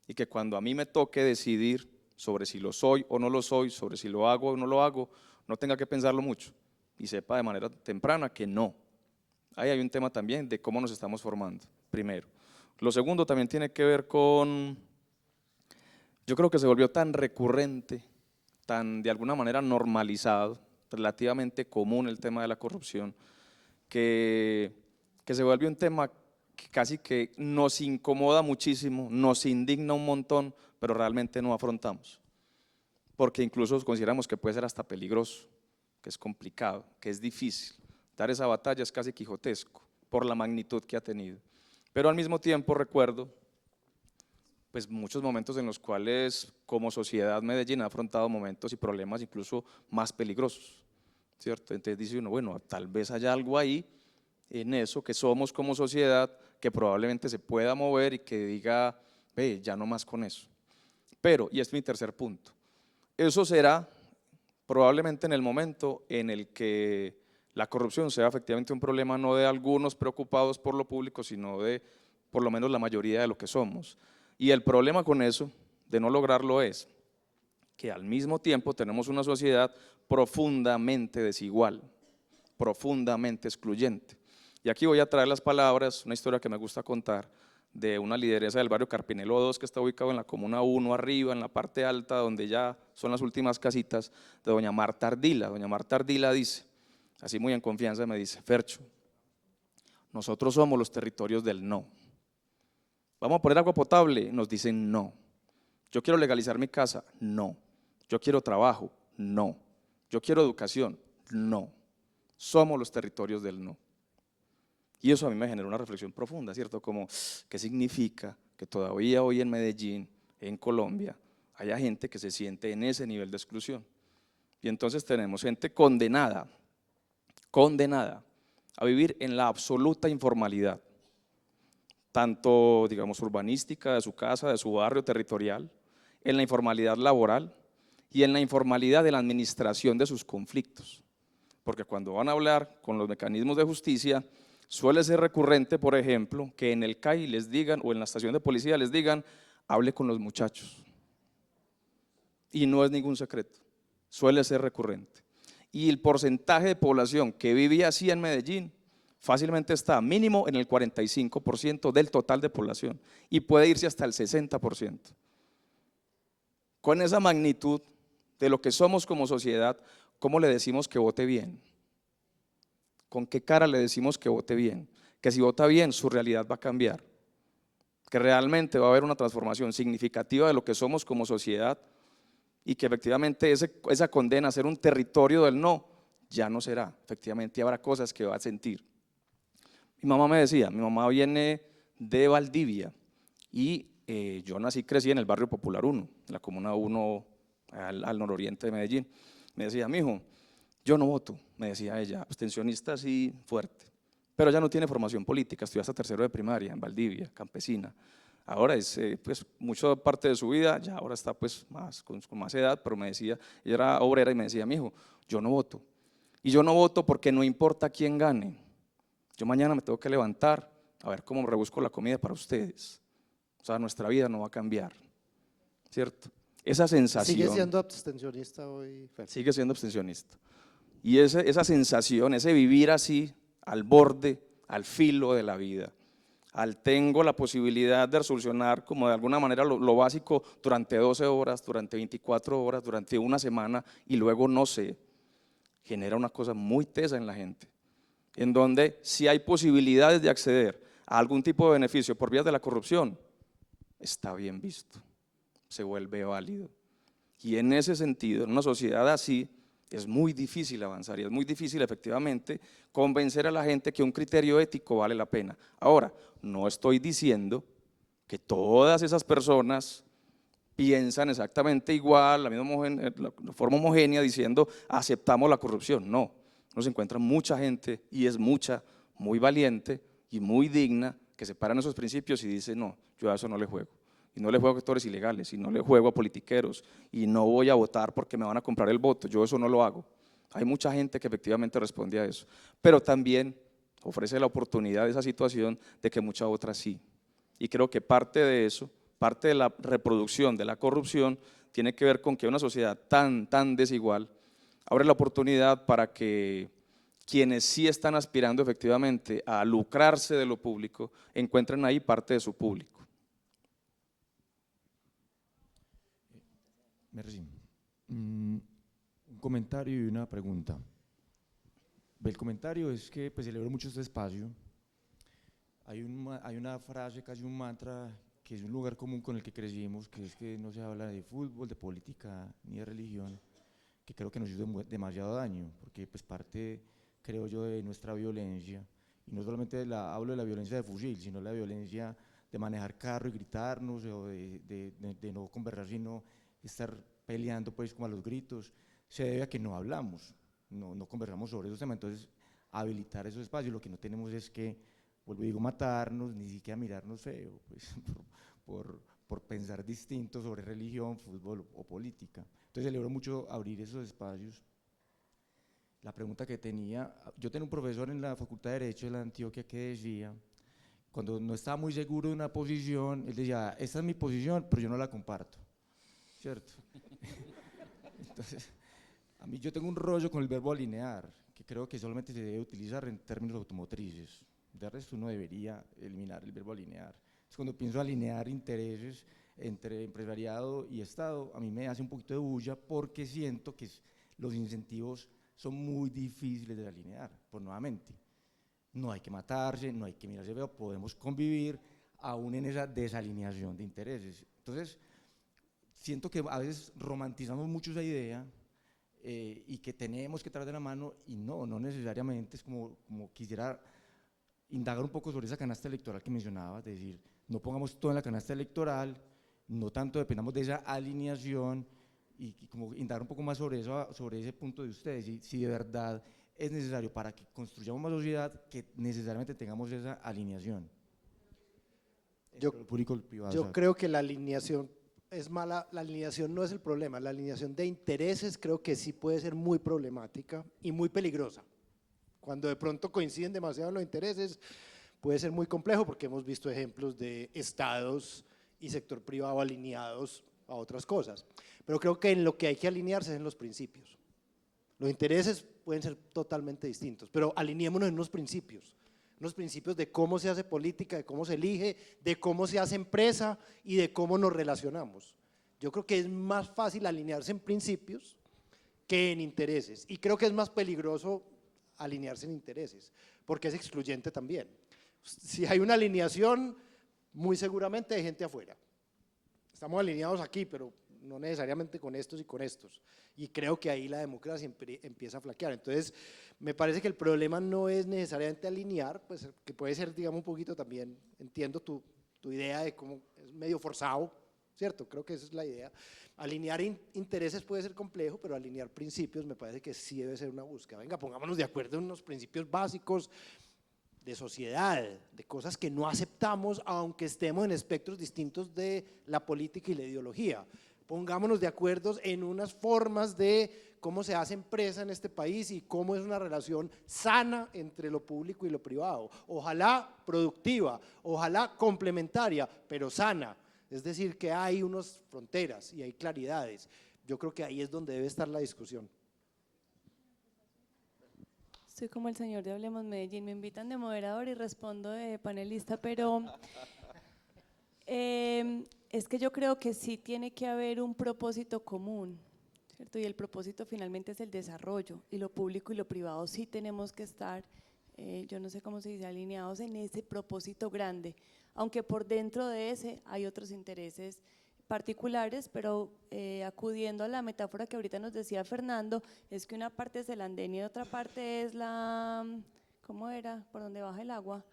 y que cuando a mí me toque decidir sobre si lo soy o no lo soy, sobre si lo hago o no lo hago, no tenga que pensarlo mucho y sepa de manera temprana que no. Ahí hay un tema también de cómo nos estamos formando, primero. Lo segundo también tiene que ver con, yo creo que se volvió tan recurrente, tan de alguna manera normalizado, relativamente común el tema de la corrupción, que se vuelve un tema que casi que nos incomoda muchísimo, nos indigna un montón, pero realmente no afrontamos, porque incluso consideramos que puede ser hasta peligroso, que es complicado, que es difícil. Dar esa batalla es casi quijotesco por la magnitud que ha tenido, pero al mismo tiempo recuerdo pues muchos momentos en los cuales como sociedad Medellín ha afrontado momentos y problemas incluso más peligrosos, ¿cierto? Entonces dice uno, bueno, tal vez haya algo ahí en eso que somos como sociedad que probablemente se pueda mover y que diga, ve, ya no más con eso. Pero, y este es mi tercer punto, eso será probablemente en el momento en el que la corrupción sea efectivamente un problema no de algunos preocupados por lo público, sino de por lo menos la mayoría de lo que somos. Y el problema con eso, de no lograrlo, es que al mismo tiempo tenemos una sociedad profundamente desigual, profundamente excluyente. Y aquí voy a traer las palabras, una historia que me gusta contar, de una lideresa del barrio Carpinelo 2, que está ubicado en la Comuna 1 arriba, en la parte alta, donde ya son las últimas casitas, de doña Marta Ardila. Doña Marta Ardila dice, así muy en confianza me dice, Fercho, nosotros somos los territorios del no. ¿Vamos a poner agua potable? Nos dicen no. Yo quiero legalizar mi casa, no. Yo quiero trabajo, no. Yo quiero educación, no. Somos los territorios del no. Y eso a mí me genera una reflexión profunda, ¿cierto? Como, ¿qué significa que todavía hoy en Medellín, en Colombia, haya gente que se siente en ese nivel de exclusión? Y entonces tenemos gente condenada a vivir en la absoluta informalidad, tanto, digamos, urbanística, de su casa, de su barrio territorial, en la informalidad laboral y en la informalidad de la administración de sus conflictos. Porque cuando van a hablar con los mecanismos de justicia, suele ser recurrente, por ejemplo, que en el CAI les digan, o en la estación de policía les digan, hable con los muchachos. Y no es ningún secreto, suele ser recurrente. Y el porcentaje de población que vivía así en Medellín fácilmente está mínimo en el 45% del total de población y puede irse hasta el 60%. Con esa magnitud de lo que somos como sociedad, ¿cómo le decimos que vote bien? ¿Con qué cara le decimos que vote bien? Que si vota bien, su realidad va a cambiar, que realmente va a haber una transformación significativa de lo que somos como sociedad y que efectivamente esa condena a ser un territorio del no, ya no será, efectivamente habrá cosas que va a sentir. Mi mamá me decía, mi mamá viene de Valdivia y yo nací y crecí en el barrio Popular 1, en la Comuna 1 al nororiente de Medellín. Me decía, mijo, yo no voto, me decía ella, abstencionista así fuerte, pero ella no tiene formación política, estudió hasta tercero de primaria en Valdivia, campesina. Ahora es pues mucha parte de su vida, ya ahora está pues más, con más edad, pero me decía, ella era obrera y me decía, mijo, yo no voto. Y yo no voto porque no importa quién gane. Yo mañana me tengo que levantar a ver cómo rebusco la comida para ustedes. O sea, nuestra vida no va a cambiar, ¿cierto? Esa sensación… ¿Sigue siendo abstencionista hoy, Fer? Sigue siendo abstencionista. Y esa sensación, ese vivir así, al borde, al filo de la vida, al tengo la posibilidad de solucionar como de alguna manera lo básico durante 12 horas, durante 24 horas, durante una semana y luego no sé, genera una cosa muy tesa en la gente, en donde si hay posibilidades de acceder a algún tipo de beneficio por vías de la corrupción, está bien visto, se vuelve válido. Y en ese sentido, en una sociedad así, es muy difícil avanzar y es muy difícil efectivamente convencer a la gente que un criterio ético vale la pena. Ahora, no estoy diciendo que todas esas personas piensan exactamente igual, la forma homogénea, diciendo aceptamos la corrupción. No, nos encuentra mucha gente y es mucha, muy valiente y muy digna que se paran esos principios y dice no, yo a eso no le juego. Y no le juego a actores ilegales, y no le juego a politiqueros, y no voy a votar porque me van a comprar el voto, yo eso no lo hago. Hay mucha gente que efectivamente responde a eso, pero también ofrece la oportunidad de esa situación de que mucha otra sí. Y creo que parte de eso, parte de la reproducción de la corrupción, tiene que ver con que una sociedad tan desigual abre la oportunidad para que quienes sí están aspirando efectivamente a lucrarse de lo público, encuentren ahí parte de su público. Merci. Un comentario y una pregunta. El comentario es que pues, celebro mucho este espacio. Hay una frase, casi un mantra, que es un lugar común con el que crecimos, que es que no se habla de fútbol, de política ni de religión, que creo que nos hizo demasiado daño, porque pues parte, creo yo, de nuestra violencia, y no solamente hablo de la violencia de fusil, sino la violencia de manejar carro y gritarnos, o de no conversar, sino estar peleando pues como a los gritos, se debe a que no hablamos, no conversamos sobre esos temas. Entonces habilitar esos espacios, lo que no tenemos es que, vuelvo y digo, matarnos, ni siquiera mirarnos feo, pues, por pensar distinto sobre religión, fútbol o política. Entonces celebro mucho abrir esos espacios. La pregunta que tenía, yo tenía un profesor en la Facultad de Derecho de la Antioquia que decía, cuando no estaba muy seguro de una posición, él decía, esta es mi posición, pero yo no la comparto. ¿Cierto? Entonces, yo tengo un rollo con el verbo alinear, que creo que solamente se debe utilizar en términos automotrices. De resto uno debería eliminar el verbo alinear. Entonces, cuando pienso alinear intereses entre empresariado y Estado, a mí me hace un poquito de bulla porque siento que los incentivos son muy difíciles de alinear, pues nuevamente. No hay que matarse, no hay que mirarse feo, podemos convivir aún en esa desalineación de intereses. Entonces, siento que a veces romantizamos mucho esa idea y que tenemos que traer de la mano y no necesariamente, es como quisiera indagar un poco sobre esa canasta electoral que mencionaba, es decir, no pongamos todo en la canasta electoral, no tanto dependamos de esa alineación y como indagar un poco más sobre eso, sobre ese punto de ustedes, si de verdad es necesario para que construyamos más sociedad que necesariamente tengamos esa alineación. Yo privado, creo que la alineación es mala, la alineación no es el problema, la alineación de intereses creo que sí puede ser muy problemática y muy peligrosa. Cuando de pronto coinciden demasiado los intereses puede ser muy complejo porque hemos visto ejemplos de estados y sector privado alineados a otras cosas. Pero creo que en lo que hay que alinearse es en los principios. Los intereses pueden ser totalmente distintos, pero alineémonos en unos principios de cómo se hace política, de cómo se elige, de cómo se hace empresa y de cómo nos relacionamos. Yo creo que es más fácil alinearse en principios que en intereses y creo que es más peligroso alinearse en intereses porque es excluyente también. Si hay una alineación, muy seguramente hay gente afuera. Estamos alineados aquí, pero no necesariamente con estos y con estos. Y creo que ahí la democracia empieza a flaquear. Entonces, me parece que el problema no es necesariamente alinear, pues que puede ser, digamos, un poquito también, entiendo tu idea de cómo es medio forzado, ¿cierto? Creo que esa es la idea. Alinear intereses puede ser complejo, pero alinear principios me parece que sí debe ser una búsqueda. Venga, pongámonos de acuerdo en unos principios básicos, de sociedad, de cosas que no aceptamos aunque estemos en espectros distintos de la política y la ideología. Pongámonos de acuerdo en unas formas de cómo se hace empresa en este país y cómo es una relación sana entre lo público y lo privado. Ojalá productiva, ojalá complementaria, pero sana. Es decir, que hay unas fronteras y hay claridades. Yo creo que ahí es donde debe estar la discusión. Soy como el señor de Hablemos Medellín, me invitan de moderador y respondo de panelista, pero es que yo creo que sí tiene que haber un propósito común, ¿cierto? Y el propósito finalmente es el desarrollo, y lo público y lo privado sí tenemos que estar, yo no sé cómo se dice, alineados en ese propósito grande, aunque por dentro de ese hay otros intereses particulares, pero acudiendo a la metáfora que ahorita nos decía Fernando, es que una parte es el andén y otra parte es la, ¿cómo era? Por donde baja el agua,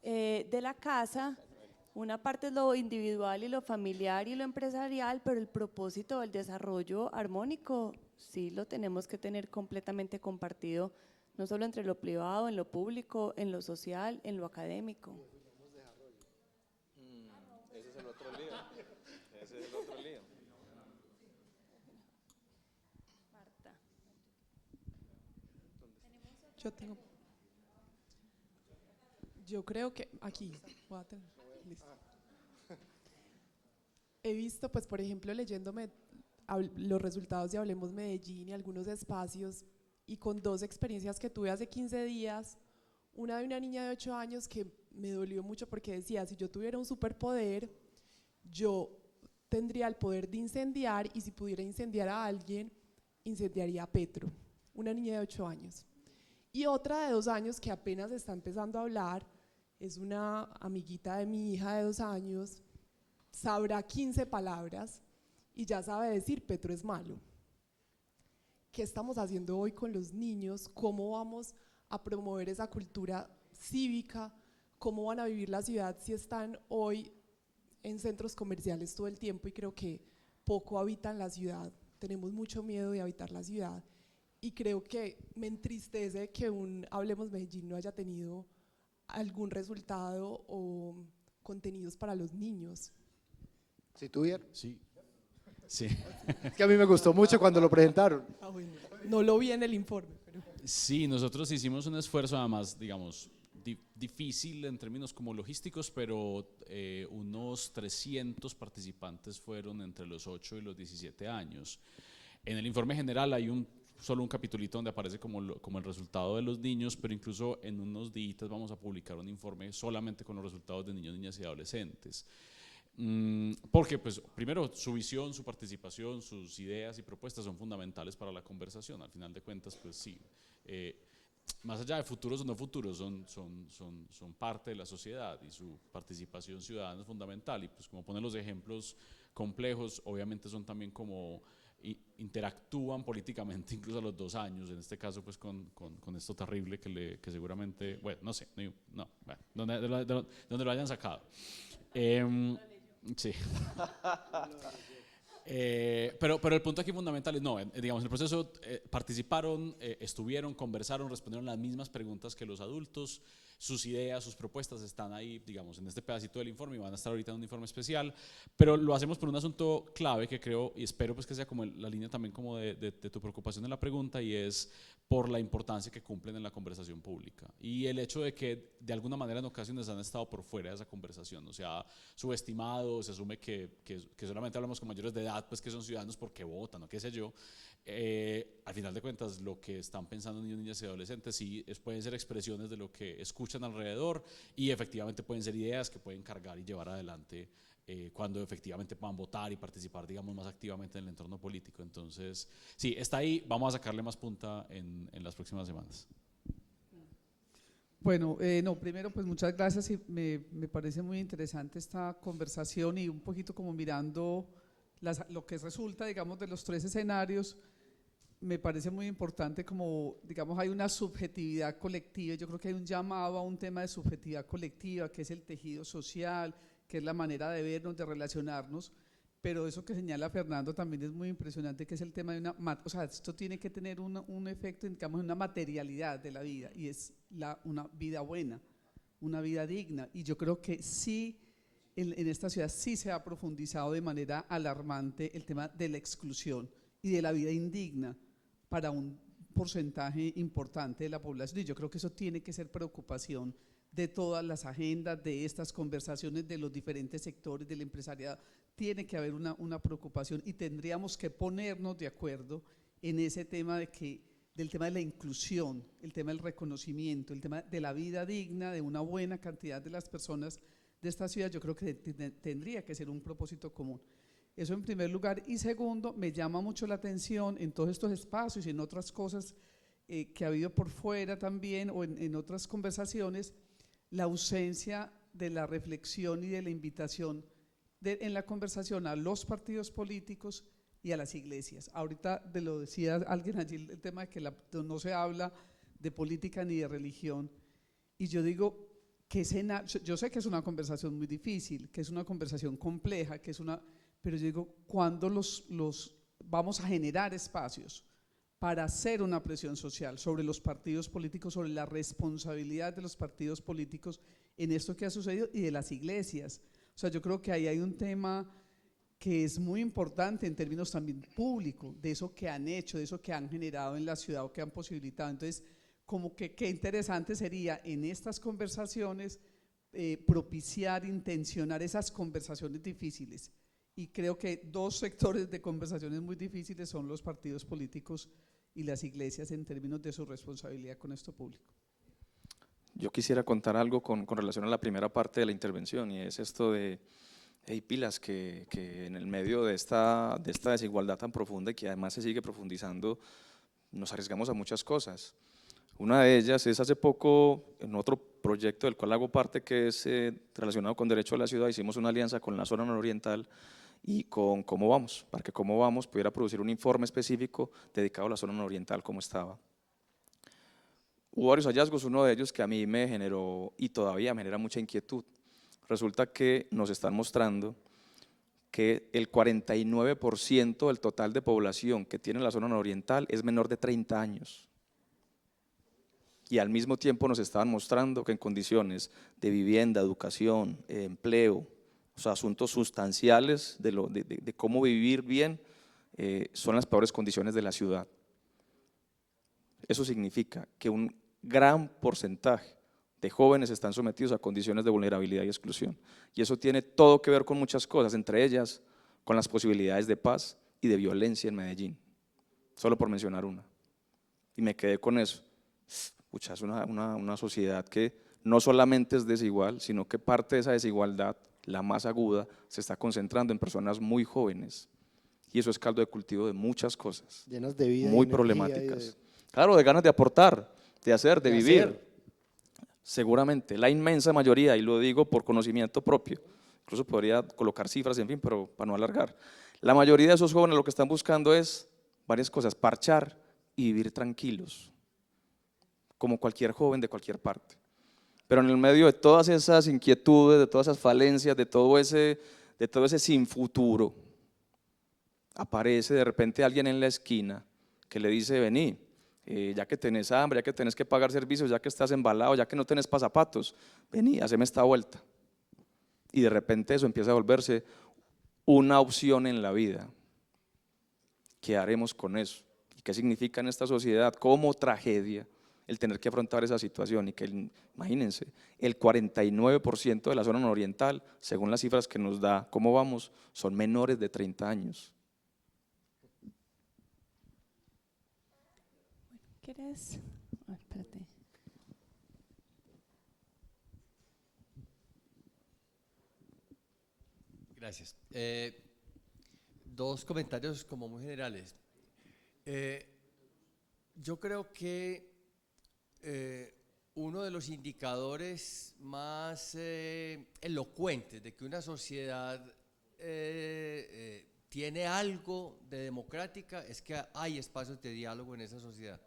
de la casa. Una parte es lo individual y lo familiar y lo empresarial, pero el propósito del desarrollo armónico sí lo tenemos que tener completamente compartido, no solo entre lo privado, en lo público, en lo social, en lo académico. Ese es el otro lío. Ese es el otro lío. Marta. Yo creo que aquí voy a tener, listo. He visto, pues por ejemplo, leyéndome los resultados de Hablemos Medellín y algunos espacios, y con dos experiencias que tuve hace 15 días, una de una niña de 8 años que me dolió mucho porque decía, si yo tuviera un superpoder, yo tendría el poder de incendiar, y si pudiera incendiar a alguien, incendiaría a Petro, una niña de 8 años. Y otra de 2 años que apenas está empezando a hablar, es una amiguita de mi hija de 2 años, sabrá 15 palabras y ya sabe decir Petro es malo. ¿Qué estamos haciendo hoy con los niños? ¿Cómo vamos a promover esa cultura cívica? ¿Cómo van a vivir la ciudad si están hoy en centros comerciales todo el tiempo y creo que poco habitan la ciudad? Tenemos mucho miedo de habitar la ciudad y creo que me entristece que un Hablemos Medellín no haya tenido algún resultado o contenidos para los niños. Si tuviera. Sí. Sí. Es que a mí me gustó mucho cuando lo presentaron. Ah, bueno. No lo vi en el informe. Pero. Sí, nosotros hicimos un esfuerzo además, digamos, difícil en términos como logísticos, pero unos 300 participantes fueron entre los 8 y los 17 años. En el informe general hay solo un capitulito donde aparece como el resultado de los niños, pero incluso en unos días vamos a publicar un informe solamente con los resultados de niños, niñas y adolescentes. Porque pues primero su visión, su participación, sus ideas y propuestas son fundamentales para la conversación. Al final de cuentas, pues sí, más allá de futuros o no futuros, son parte de la sociedad y su participación ciudadana es fundamental. Y pues como ponen los ejemplos complejos, obviamente son también como interactúan políticamente incluso a los 2 años, en este caso pues con esto terrible que seguramente, bueno, no sé, no, bueno, donde lo hayan sacado. Sí. Pero el punto aquí fundamental es, no, digamos, en el proceso participaron, estuvieron, conversaron, respondieron las mismas preguntas que los adultos, sus ideas, sus propuestas están ahí, digamos, en este pedacito del informe y van a estar ahorita en un informe especial, pero lo hacemos por un asunto clave que creo y espero pues que sea como la línea también como de tu preocupación en la pregunta, y es por la importancia que cumplen en la conversación pública y el hecho de que de alguna manera en ocasiones han estado por fuera de esa conversación, o sea, subestimado, se asume que solamente hablamos con mayores de edad, pues que son ciudadanos porque votan o qué sé yo. Al final de cuentas lo que están pensando niños, niñas y adolescentes sí pueden ser expresiones de lo que escuchan alrededor y efectivamente pueden ser ideas que pueden cargar y llevar adelante cuando efectivamente puedan votar y participar, digamos, más activamente en el entorno político. Entonces sí, está ahí, vamos a sacarle más punta en las próximas semanas. Bueno, no, primero pues muchas gracias y me parece muy interesante esta conversación y un poquito como mirando lo que resulta, digamos, de los 3 escenarios. Me parece muy importante como, digamos, hay una subjetividad colectiva. Yo creo que hay un llamado a un tema de subjetividad colectiva, que es el tejido social, que es la manera de vernos, de relacionarnos, pero eso que señala Fernando también es muy impresionante, que es el tema de o sea, esto tiene que tener un efecto, digamos, en una materialidad de la vida, y es una vida buena. una vida digna. Y yo creo que sí, en esta ciudad sí se ha profundizado de manera alarmante el tema de la exclusión y de la vida indigna para un porcentaje importante de la población. Y yo creo que eso tiene que ser preocupación de todas las agendas, de estas conversaciones de los diferentes sectores del empresariado. Tiene que haber una preocupación y tendríamos que ponernos de acuerdo en ese tema del tema de la inclusión, el tema del reconocimiento, el tema de la vida digna de una buena cantidad de las personas de esta ciudad. Yo creo que tendría que ser un propósito común. Eso en primer lugar. Y segundo, me llama mucho la atención en todos estos espacios y en otras cosas que ha habido por fuera también o en otras conversaciones, la ausencia de la reflexión y de la invitación en la conversación a los partidos políticos y a las iglesias. Ahorita lo decía alguien allí, el tema de que no se habla de política ni de religión, y yo digo que yo sé que es una conversación muy difícil, que es una conversación compleja, pero yo digo, ¿cuándo vamos a generar espacios para hacer una presión social sobre los partidos políticos, sobre la responsabilidad de los partidos políticos en esto que ha sucedido y de las iglesias? O sea, yo creo que ahí hay un tema que es muy importante en términos también públicos, de eso que han hecho, de eso que han generado en la ciudad o que han posibilitado. Entonces, como que qué interesante sería en estas conversaciones propiciar, intencionar esas conversaciones difíciles. Y creo que dos sectores de conversaciones muy difíciles son los partidos políticos y las iglesias en términos de su responsabilidad con esto público. Yo quisiera contar algo con relación a la primera parte de la intervención, y es esto de pilas que en el medio de esta desigualdad tan profunda y que además se sigue profundizando, nos arriesgamos a muchas cosas. Una de ellas es hace poco, en otro proyecto del cual hago parte, que es relacionado con Derecho a la Ciudad, hicimos una alianza con la zona nororiental y con Cómo Vamos, para que Cómo Vamos pudiera producir un informe específico dedicado a la zona nororiental como estaba. Hubo varios hallazgos, uno de ellos que a mí me generó y todavía me genera mucha inquietud. Resulta que nos están mostrando que el 49% del total de población que tiene la zona nororiental es menor de 30 años. Y al mismo tiempo nos estaban mostrando que en condiciones de vivienda, educación, empleo, o sea, asuntos sustanciales de cómo vivir bien, son las peores condiciones de la ciudad. Eso significa que un gran porcentaje de jóvenes están sometidos a condiciones de vulnerabilidad y exclusión. Y eso tiene todo que ver con muchas cosas, entre ellas con las posibilidades de paz y de violencia en Medellín, solo por mencionar una. Y me quedé con eso. Pucha, es una sociedad que no solamente es desigual, sino que parte de esa desigualdad, la más aguda, se está concentrando en personas muy jóvenes. Y eso es caldo de cultivo de muchas cosas. Llenas de vida, muy problemáticas. Claro, de ganas de aportar, de hacer, de vivir. Seguramente, la inmensa mayoría, y lo digo por conocimiento propio, incluso podría colocar cifras, en fin, pero para no alargar. La mayoría de esos jóvenes lo que están buscando es varias cosas: parchar y vivir tranquilos, como cualquier joven de cualquier parte. Pero en el medio de todas esas inquietudes, de todas esas falencias, de todo ese sin futuro, aparece de repente alguien en la esquina que le dice: vení, ya que tenés hambre, ya que tenés que pagar servicios, ya que estás embalado, ya que no tenés zapatos, vení, haceme esta vuelta. Y de repente eso empieza a volverse una opción en la vida. ¿Qué haremos con eso? ¿Y qué significa en esta sociedad como tragedia el tener que afrontar esa situación? Y que, imagínense, el 49% de la zona nororiental, según las cifras que nos da Cómo Vamos, son menores de 30 años. ¿Quieres? Espérate. Gracias. Dos comentarios como muy generales. Yo creo que uno de los indicadores más elocuentes de que una sociedad tiene algo de democrática es que hay espacios de diálogo en esa sociedad.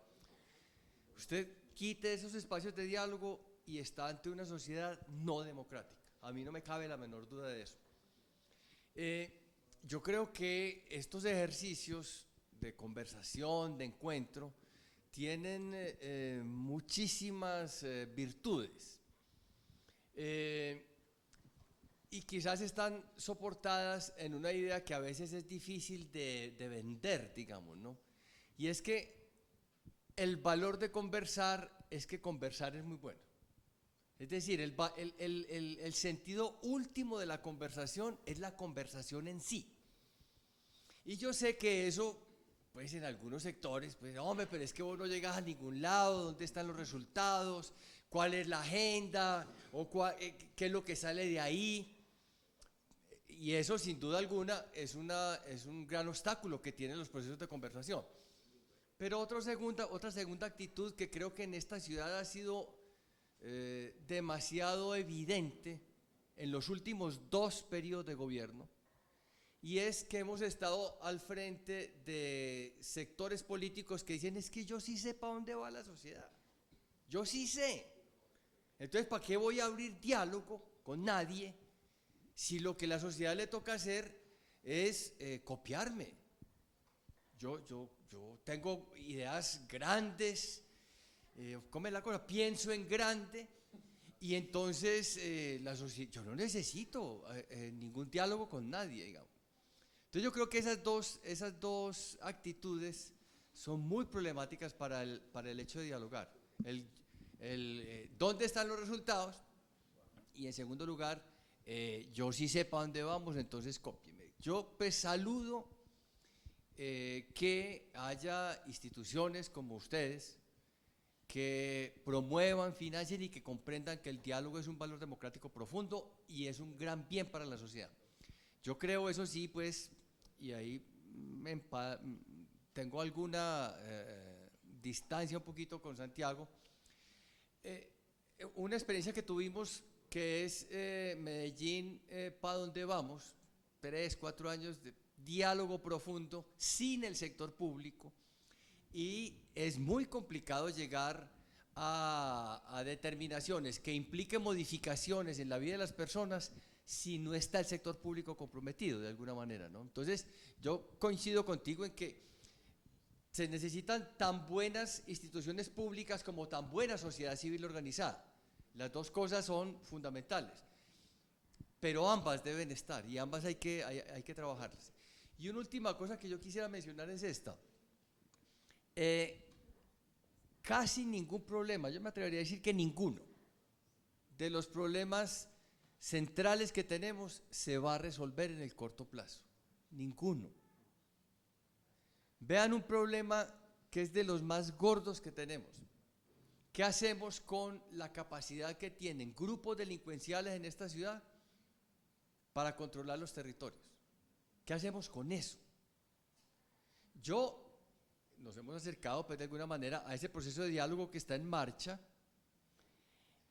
Usted quite esos espacios de diálogo y está ante una sociedad no democrática. A mí no me cabe la menor duda de eso. Yo creo que estos ejercicios de conversación, de encuentro, tienen muchísimas virtudes. y quizás están soportadas en una idea que a veces es difícil de vender, digamos, ¿no? Y es que el valor de conversar es que conversar es muy bueno. Es decir, el sentido último de la conversación es la conversación en sí. Y yo sé que eso, pues en algunos sectores, pues hombre, pero es que vos no llegas a ningún lado, ¿dónde están los resultados? ¿Cuál es la agenda? ¿O qué es lo que sale de ahí? Y eso sin duda alguna es un gran obstáculo que tienen los procesos de conversación. Pero otra segunda actitud que creo que en esta ciudad ha sido demasiado evidente en los últimos 2 periodos de gobierno, y es que hemos estado al frente de sectores políticos que dicen: es que yo sí sé para dónde va la sociedad, yo sí sé, entonces ¿para qué voy a abrir diálogo con nadie si lo que la sociedad le toca hacer es copiarme? Yo tengo ideas grandes, ¿cómo es la cosa? Pienso en grande, y entonces yo no necesito ningún diálogo con nadie, digamos. Entonces yo creo que esas dos actitudes son muy problemáticas para el hecho de dialogar. ¿Dónde están los resultados? Y en segundo lugar, yo sí sé para dónde vamos, entonces cópieme. Yo pues saludo que haya instituciones como ustedes que promuevan, financien y que comprendan que el diálogo es un valor democrático profundo y es un gran bien para la sociedad. Yo creo, eso sí, pues, y ahí tengo alguna distancia un poquito con Santiago, una experiencia que tuvimos que es Medellín, ¿para dónde vamos? 3, 4 años de diálogo profundo sin el sector público, y es muy complicado llegar a determinaciones que impliquen modificaciones en la vida de las personas si no está el sector público comprometido de alguna manera, ¿no? Entonces yo coincido contigo en que se necesitan tan buenas instituciones públicas como tan buena sociedad civil organizada. Las dos cosas son fundamentales, pero ambas deben estar y ambas hay que trabajarlas. Y una última cosa que yo quisiera mencionar es esta. Casi ningún problema, yo me atrevería a decir que ninguno de los problemas centrales que tenemos se va a resolver en el corto plazo. Ninguno. Vean un problema que es de los más gordos que tenemos. ¿Qué hacemos con la capacidad que tienen grupos delincuenciales en esta ciudad para controlar los territorios? ¿Qué hacemos con eso? Nos hemos acercado pues de alguna manera a ese proceso de diálogo que está en marcha,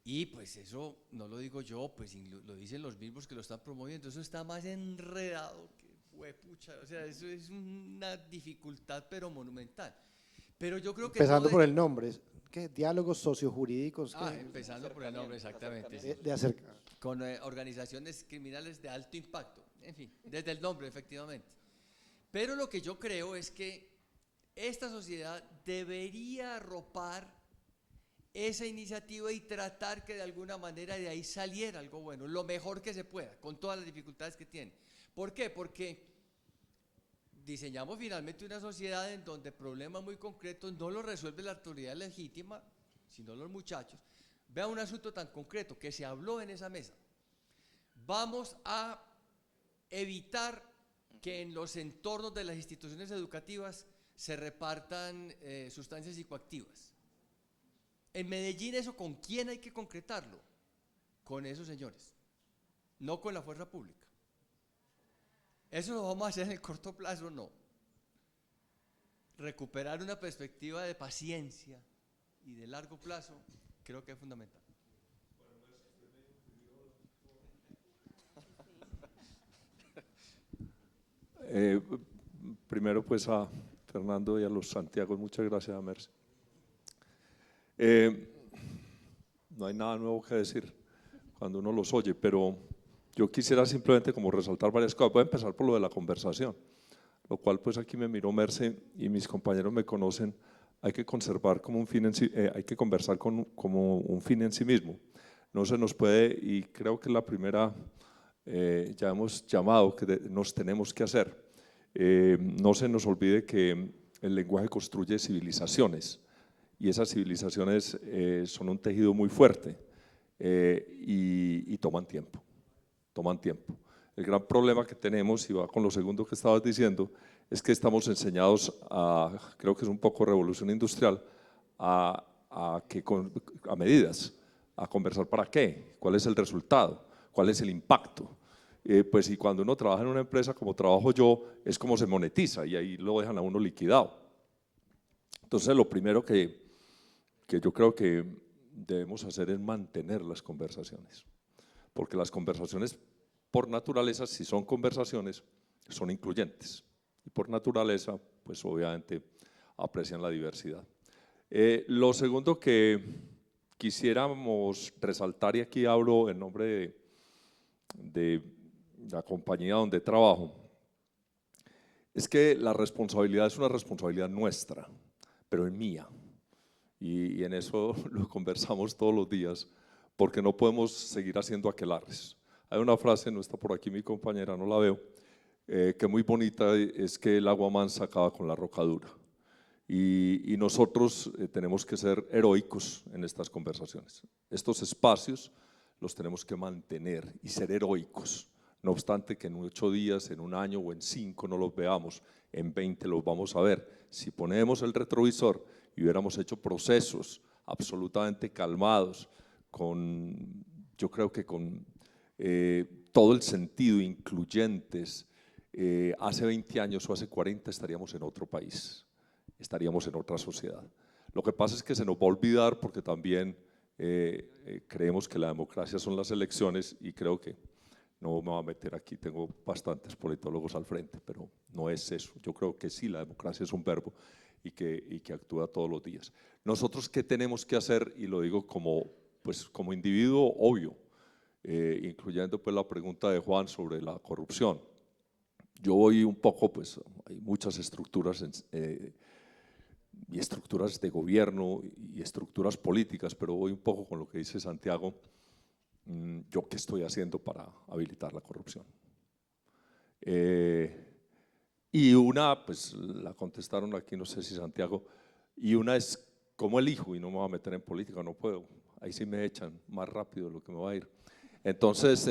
y pues eso no lo digo yo, pues lo dicen los mismos que lo están promoviendo. Eso está más enredado que huepucha, o sea, eso es una dificultad pero monumental. Pero yo creo que empezando por el nombre, ¿qué? Diálogos sociojurídicos. Empezando por el nombre, exactamente. De acercar. Con organizaciones criminales de alto impacto, en fin, desde el nombre, efectivamente. Pero lo que yo creo es que esta sociedad debería arropar esa iniciativa y tratar que de alguna manera de ahí saliera algo bueno, lo mejor que se pueda, con todas las dificultades que tiene. ¿Por qué? Porque diseñamos finalmente una sociedad en donde problemas muy concretos no los resuelve la autoridad legítima, sino los muchachos. Vea un asunto tan concreto que se habló en esa mesa. Vamos a evitar que en los entornos de las instituciones educativas se repartan sustancias psicoactivas. En Medellín, ¿eso con quién hay que concretarlo? Con esos señores, no con la fuerza pública. ¿Eso lo vamos a hacer en el corto plazo? No. Recuperar una perspectiva de paciencia y de largo plazo creo que es fundamental. Primero pues a Fernando y a los Santiago, muchas gracias a Merce. No hay nada nuevo que decir cuando uno los oye, pero yo quisiera simplemente como resaltar varias cosas. Voy a empezar por lo de la conversación, lo cual pues aquí me miró Merce y mis compañeros me conocen. Hay que conservar como un fin en sí, hay que conversar como un fin en sí mismo. no se nos puede, y creo que la primera ya hemos llamado, que nos tenemos que hacer, no se nos olvide que el lenguaje construye civilizaciones, y esas civilizaciones son un tejido muy fuerte y toman tiempo, toman tiempo. El gran problema que tenemos, y va con lo segundo que estabas diciendo, es que estamos enseñados a, creo que es un poco revolución industrial, a medidas, a conversar para qué, cuál es el resultado, cuál es el impacto. Pues y cuando uno trabaja en una empresa como trabajo yo, es como se monetiza y ahí lo dejan a uno liquidado. Entonces lo primero que yo creo que debemos hacer es mantener las conversaciones, porque las conversaciones por naturaleza, si son conversaciones, son incluyentes y por naturaleza, pues obviamente aprecian la diversidad. Lo segundo que quisiéramos resaltar, y aquí hablo en nombre de la compañía donde trabajo, es que la responsabilidad es una responsabilidad nuestra, pero es mía, y en eso lo conversamos todos los días, porque no podemos seguir haciendo aquelarres. Hay una frase, no está por aquí mi compañera, no la veo, que es muy bonita, es que el agua mansa acaba con la roca dura. Y nosotros tenemos que ser heroicos en estas conversaciones. Estos espacios los tenemos que mantener y ser heroicos. No obstante que en 8 días, en 1 año o en 5 no los veamos, en 20 los vamos a ver. Si ponemos el retrovisor y hubiéramos hecho procesos absolutamente calmados, yo creo que con todo el sentido, incluyentes, hace 20 años o hace 40 estaríamos en otro país, estaríamos en otra sociedad. Lo que pasa es que se nos va a olvidar porque también creemos que la democracia son las elecciones, y creo que no me voy a meter aquí, tengo bastantes politólogos al frente, pero no es eso. Yo creo que sí, la democracia es un verbo y que actúa todos los días. Nosotros, ¿qué tenemos que hacer? Y lo digo como individuo, obvio, incluyendo pues la pregunta de Juan sobre la corrupción. Yo voy un poco, pues hay muchas estructuras y estructuras de gobierno y estructuras políticas, pero voy un poco con lo que dice Santiago. ¿Yo qué estoy haciendo para habilitar la corrupción? Y una, pues la contestaron aquí, no sé si Santiago, y una es ¿cómo elijo? Y no me voy a meter en política, no puedo, ahí sí me echan más rápido de lo que me va a ir. Entonces,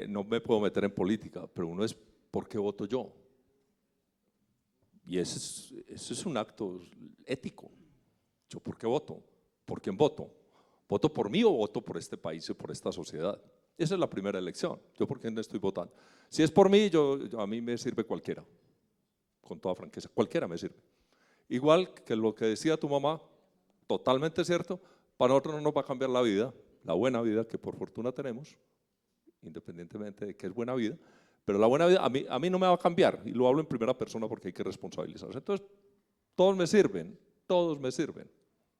no me puedo meter en política, pero uno es ¿por qué voto yo? Y eso es un acto ético. ¿Yo por qué voto? ¿Por quién voto? ¿Voto por mí o voto por este país y por esta sociedad? Esa es la primera elección. ¿Yo por quién estoy votando? Si es por mí, a mí me sirve cualquiera, con toda franqueza, cualquiera me sirve. Igual que lo que decía tu mamá, totalmente cierto, para nosotros no nos va a cambiar la vida, la buena vida que por fortuna tenemos, independientemente de que es buena vida, pero la buena vida a mí no me va a cambiar, y lo hablo en primera persona porque hay que responsabilizarse. Entonces, todos me sirven,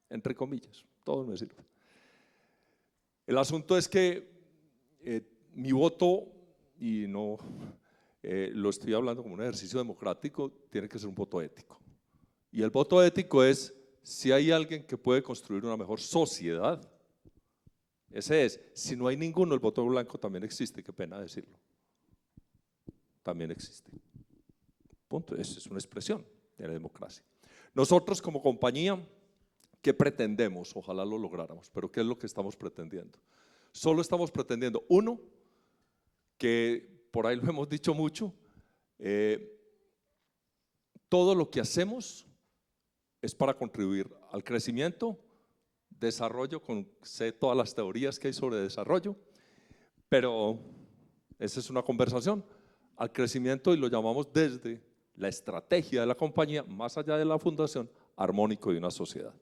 entre comillas, todos me sirven. El asunto es que mi voto, y no lo estoy hablando como un ejercicio democrático, tiene que ser un voto ético. Y el voto ético es, si hay alguien que puede construir una mejor sociedad, ese es. Si no hay ninguno, el voto blanco también existe, qué pena decirlo. También existe. Punto. Esa es una expresión de la democracia. Nosotros como compañía, ¿qué pretendemos? Ojalá lo lográramos, pero ¿qué es lo que estamos pretendiendo? Solo estamos pretendiendo, uno, que por ahí lo hemos dicho mucho, todo lo que hacemos es para contribuir al crecimiento, desarrollo, sé todas las teorías que hay sobre desarrollo, pero esa es una conversación, al crecimiento, y lo llamamos desde la estrategia de la compañía, más allá de la fundación, armónico de una sociedad.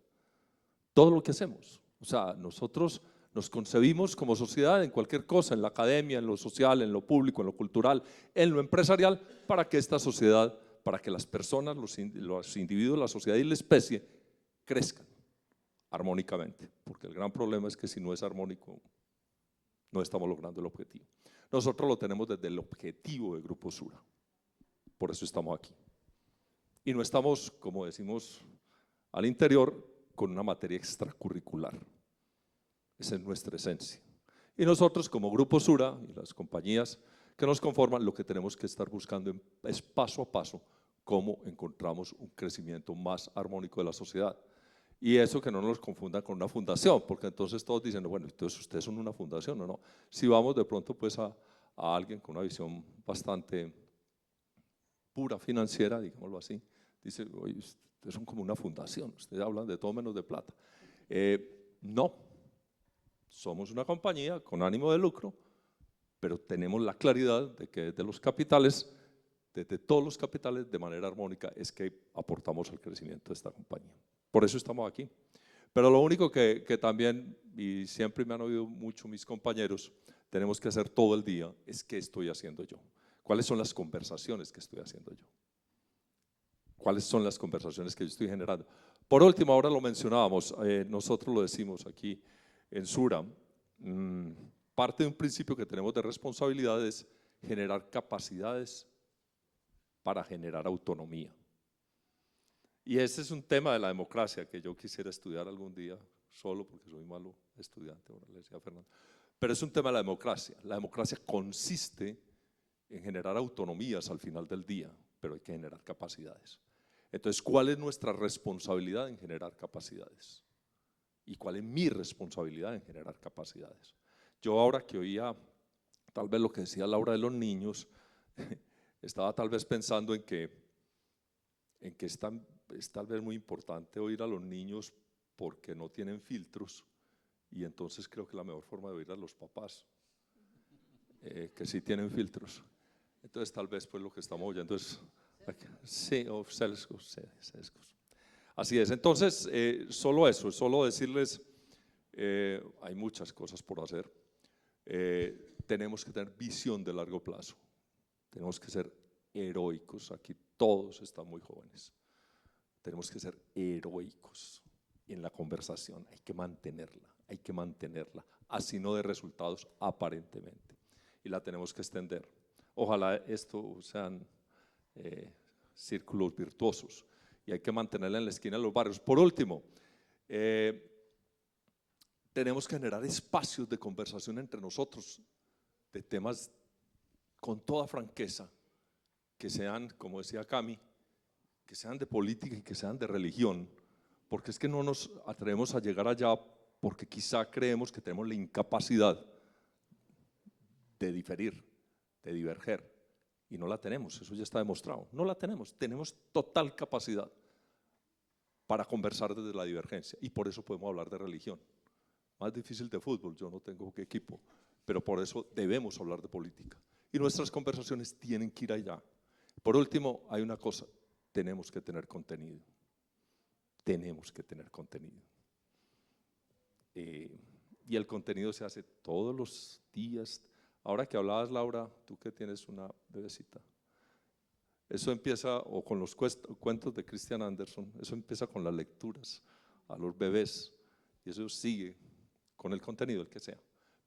Todo lo que hacemos, o sea, nosotros nos concebimos como sociedad en cualquier cosa, en la academia, en lo social, en lo público, en lo cultural, en lo empresarial, para que esta sociedad, para que las personas, los individuos, la sociedad y la especie crezcan armónicamente, porque el gran problema es que si no es armónico, no estamos logrando el objetivo. Nosotros lo tenemos desde el objetivo de Grupo Sura, por eso estamos aquí. Y no estamos, como decimos al interior, con una materia extracurricular. Esa es nuestra esencia. Y nosotros como Grupo Sura y las compañías que nos conforman, lo que tenemos que estar buscando es paso a paso cómo encontramos un crecimiento más armónico de la sociedad. Y eso que no nos confundan con una fundación, porque entonces todos dicen, bueno, entonces ustedes son una fundación o no. Si vamos de pronto pues a alguien con una visión bastante pura financiera, digámoslo así, dice, oye, ustedes son como una fundación, ustedes hablan de todo menos de plata. No, somos una compañía con ánimo de lucro, pero tenemos la claridad de que desde los capitales, desde todos los capitales, de manera armónica, es que aportamos al crecimiento de esta compañía. Por eso estamos aquí. Pero lo único que también, y siempre me han oído mucho mis compañeros, tenemos que hacer todo el día, es qué estoy haciendo yo. ¿Cuáles son las conversaciones que estoy haciendo yo? ¿Cuáles son las conversaciones que yo estoy generando? Por último, ahora lo mencionábamos, nosotros lo decimos aquí en Sura, parte de un principio que tenemos de responsabilidad es generar capacidades para generar autonomía. Y ese es un tema de la democracia que yo quisiera estudiar algún día, solo porque soy malo estudiante, ahora le decía a Fernando. Pero es un tema de la democracia. La democracia consiste en generar autonomías al final del día, pero hay que generar capacidades. Entonces, ¿cuál es nuestra responsabilidad en generar capacidades? ¿Y cuál es mi responsabilidad en generar capacidades? Yo ahora que oía tal vez lo que decía Laura de los niños, estaba tal vez pensando en que es tal vez muy importante oír a los niños porque no tienen filtros, y entonces creo que la mejor forma de oír a los papás, que sí tienen filtros. Entonces tal vez pues lo que estamos oyendo es, sí, o sesgos. Así es, entonces solo eso, solo decirles, hay muchas cosas por hacer, tenemos que tener visión de largo plazo, tenemos que ser heroicos, aquí todos están muy jóvenes, tenemos que ser heroicos en la conversación, hay que mantenerla, así no de resultados aparentemente, y la tenemos que extender. Ojalá esto sean círculos virtuosos, y hay que mantenerla en la esquina de los barrios. Por último, tenemos que generar espacios de conversación entre nosotros, de temas con toda franqueza, que sean, como decía Cami, que sean de política y que sean de religión, porque es que no nos atrevemos a llegar allá porque quizá creemos que tenemos la incapacidad de diferir, de diverger, y no la tenemos, eso ya está demostrado, no la tenemos, tenemos total capacidad para conversar desde la divergencia, y por eso podemos hablar de religión. Más difícil de fútbol, yo no tengo equipo, pero por eso debemos hablar de política, y nuestras conversaciones tienen que ir allá. Por último, hay una cosa, tenemos que tener contenido, y el contenido se hace todos los días. Ahora que hablabas, Laura, tú que tienes una bebecita, eso empieza, o con los cuentos de Christian Andersen, eso empieza con las lecturas a los bebés, y eso sigue con el contenido, el que sea,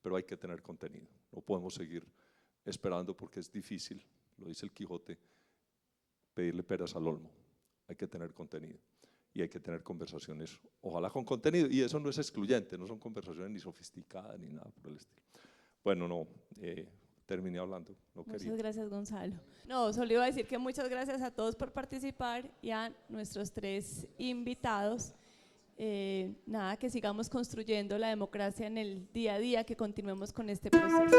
pero hay que tener contenido, no podemos seguir esperando porque es difícil, lo dice el Quijote, pedirle peras al olmo, hay que tener contenido. Y hay que tener conversaciones, ojalá con contenido, y eso no es excluyente, no son conversaciones ni sofisticadas ni nada por el estilo. Bueno, no, terminé hablando, no quería. Muchas gracias, Gonzalo. No, solo iba a decir que muchas gracias a todos por participar y a nuestros 3 invitados. Nada, que sigamos construyendo la democracia en el día a día, que continuemos con este proceso.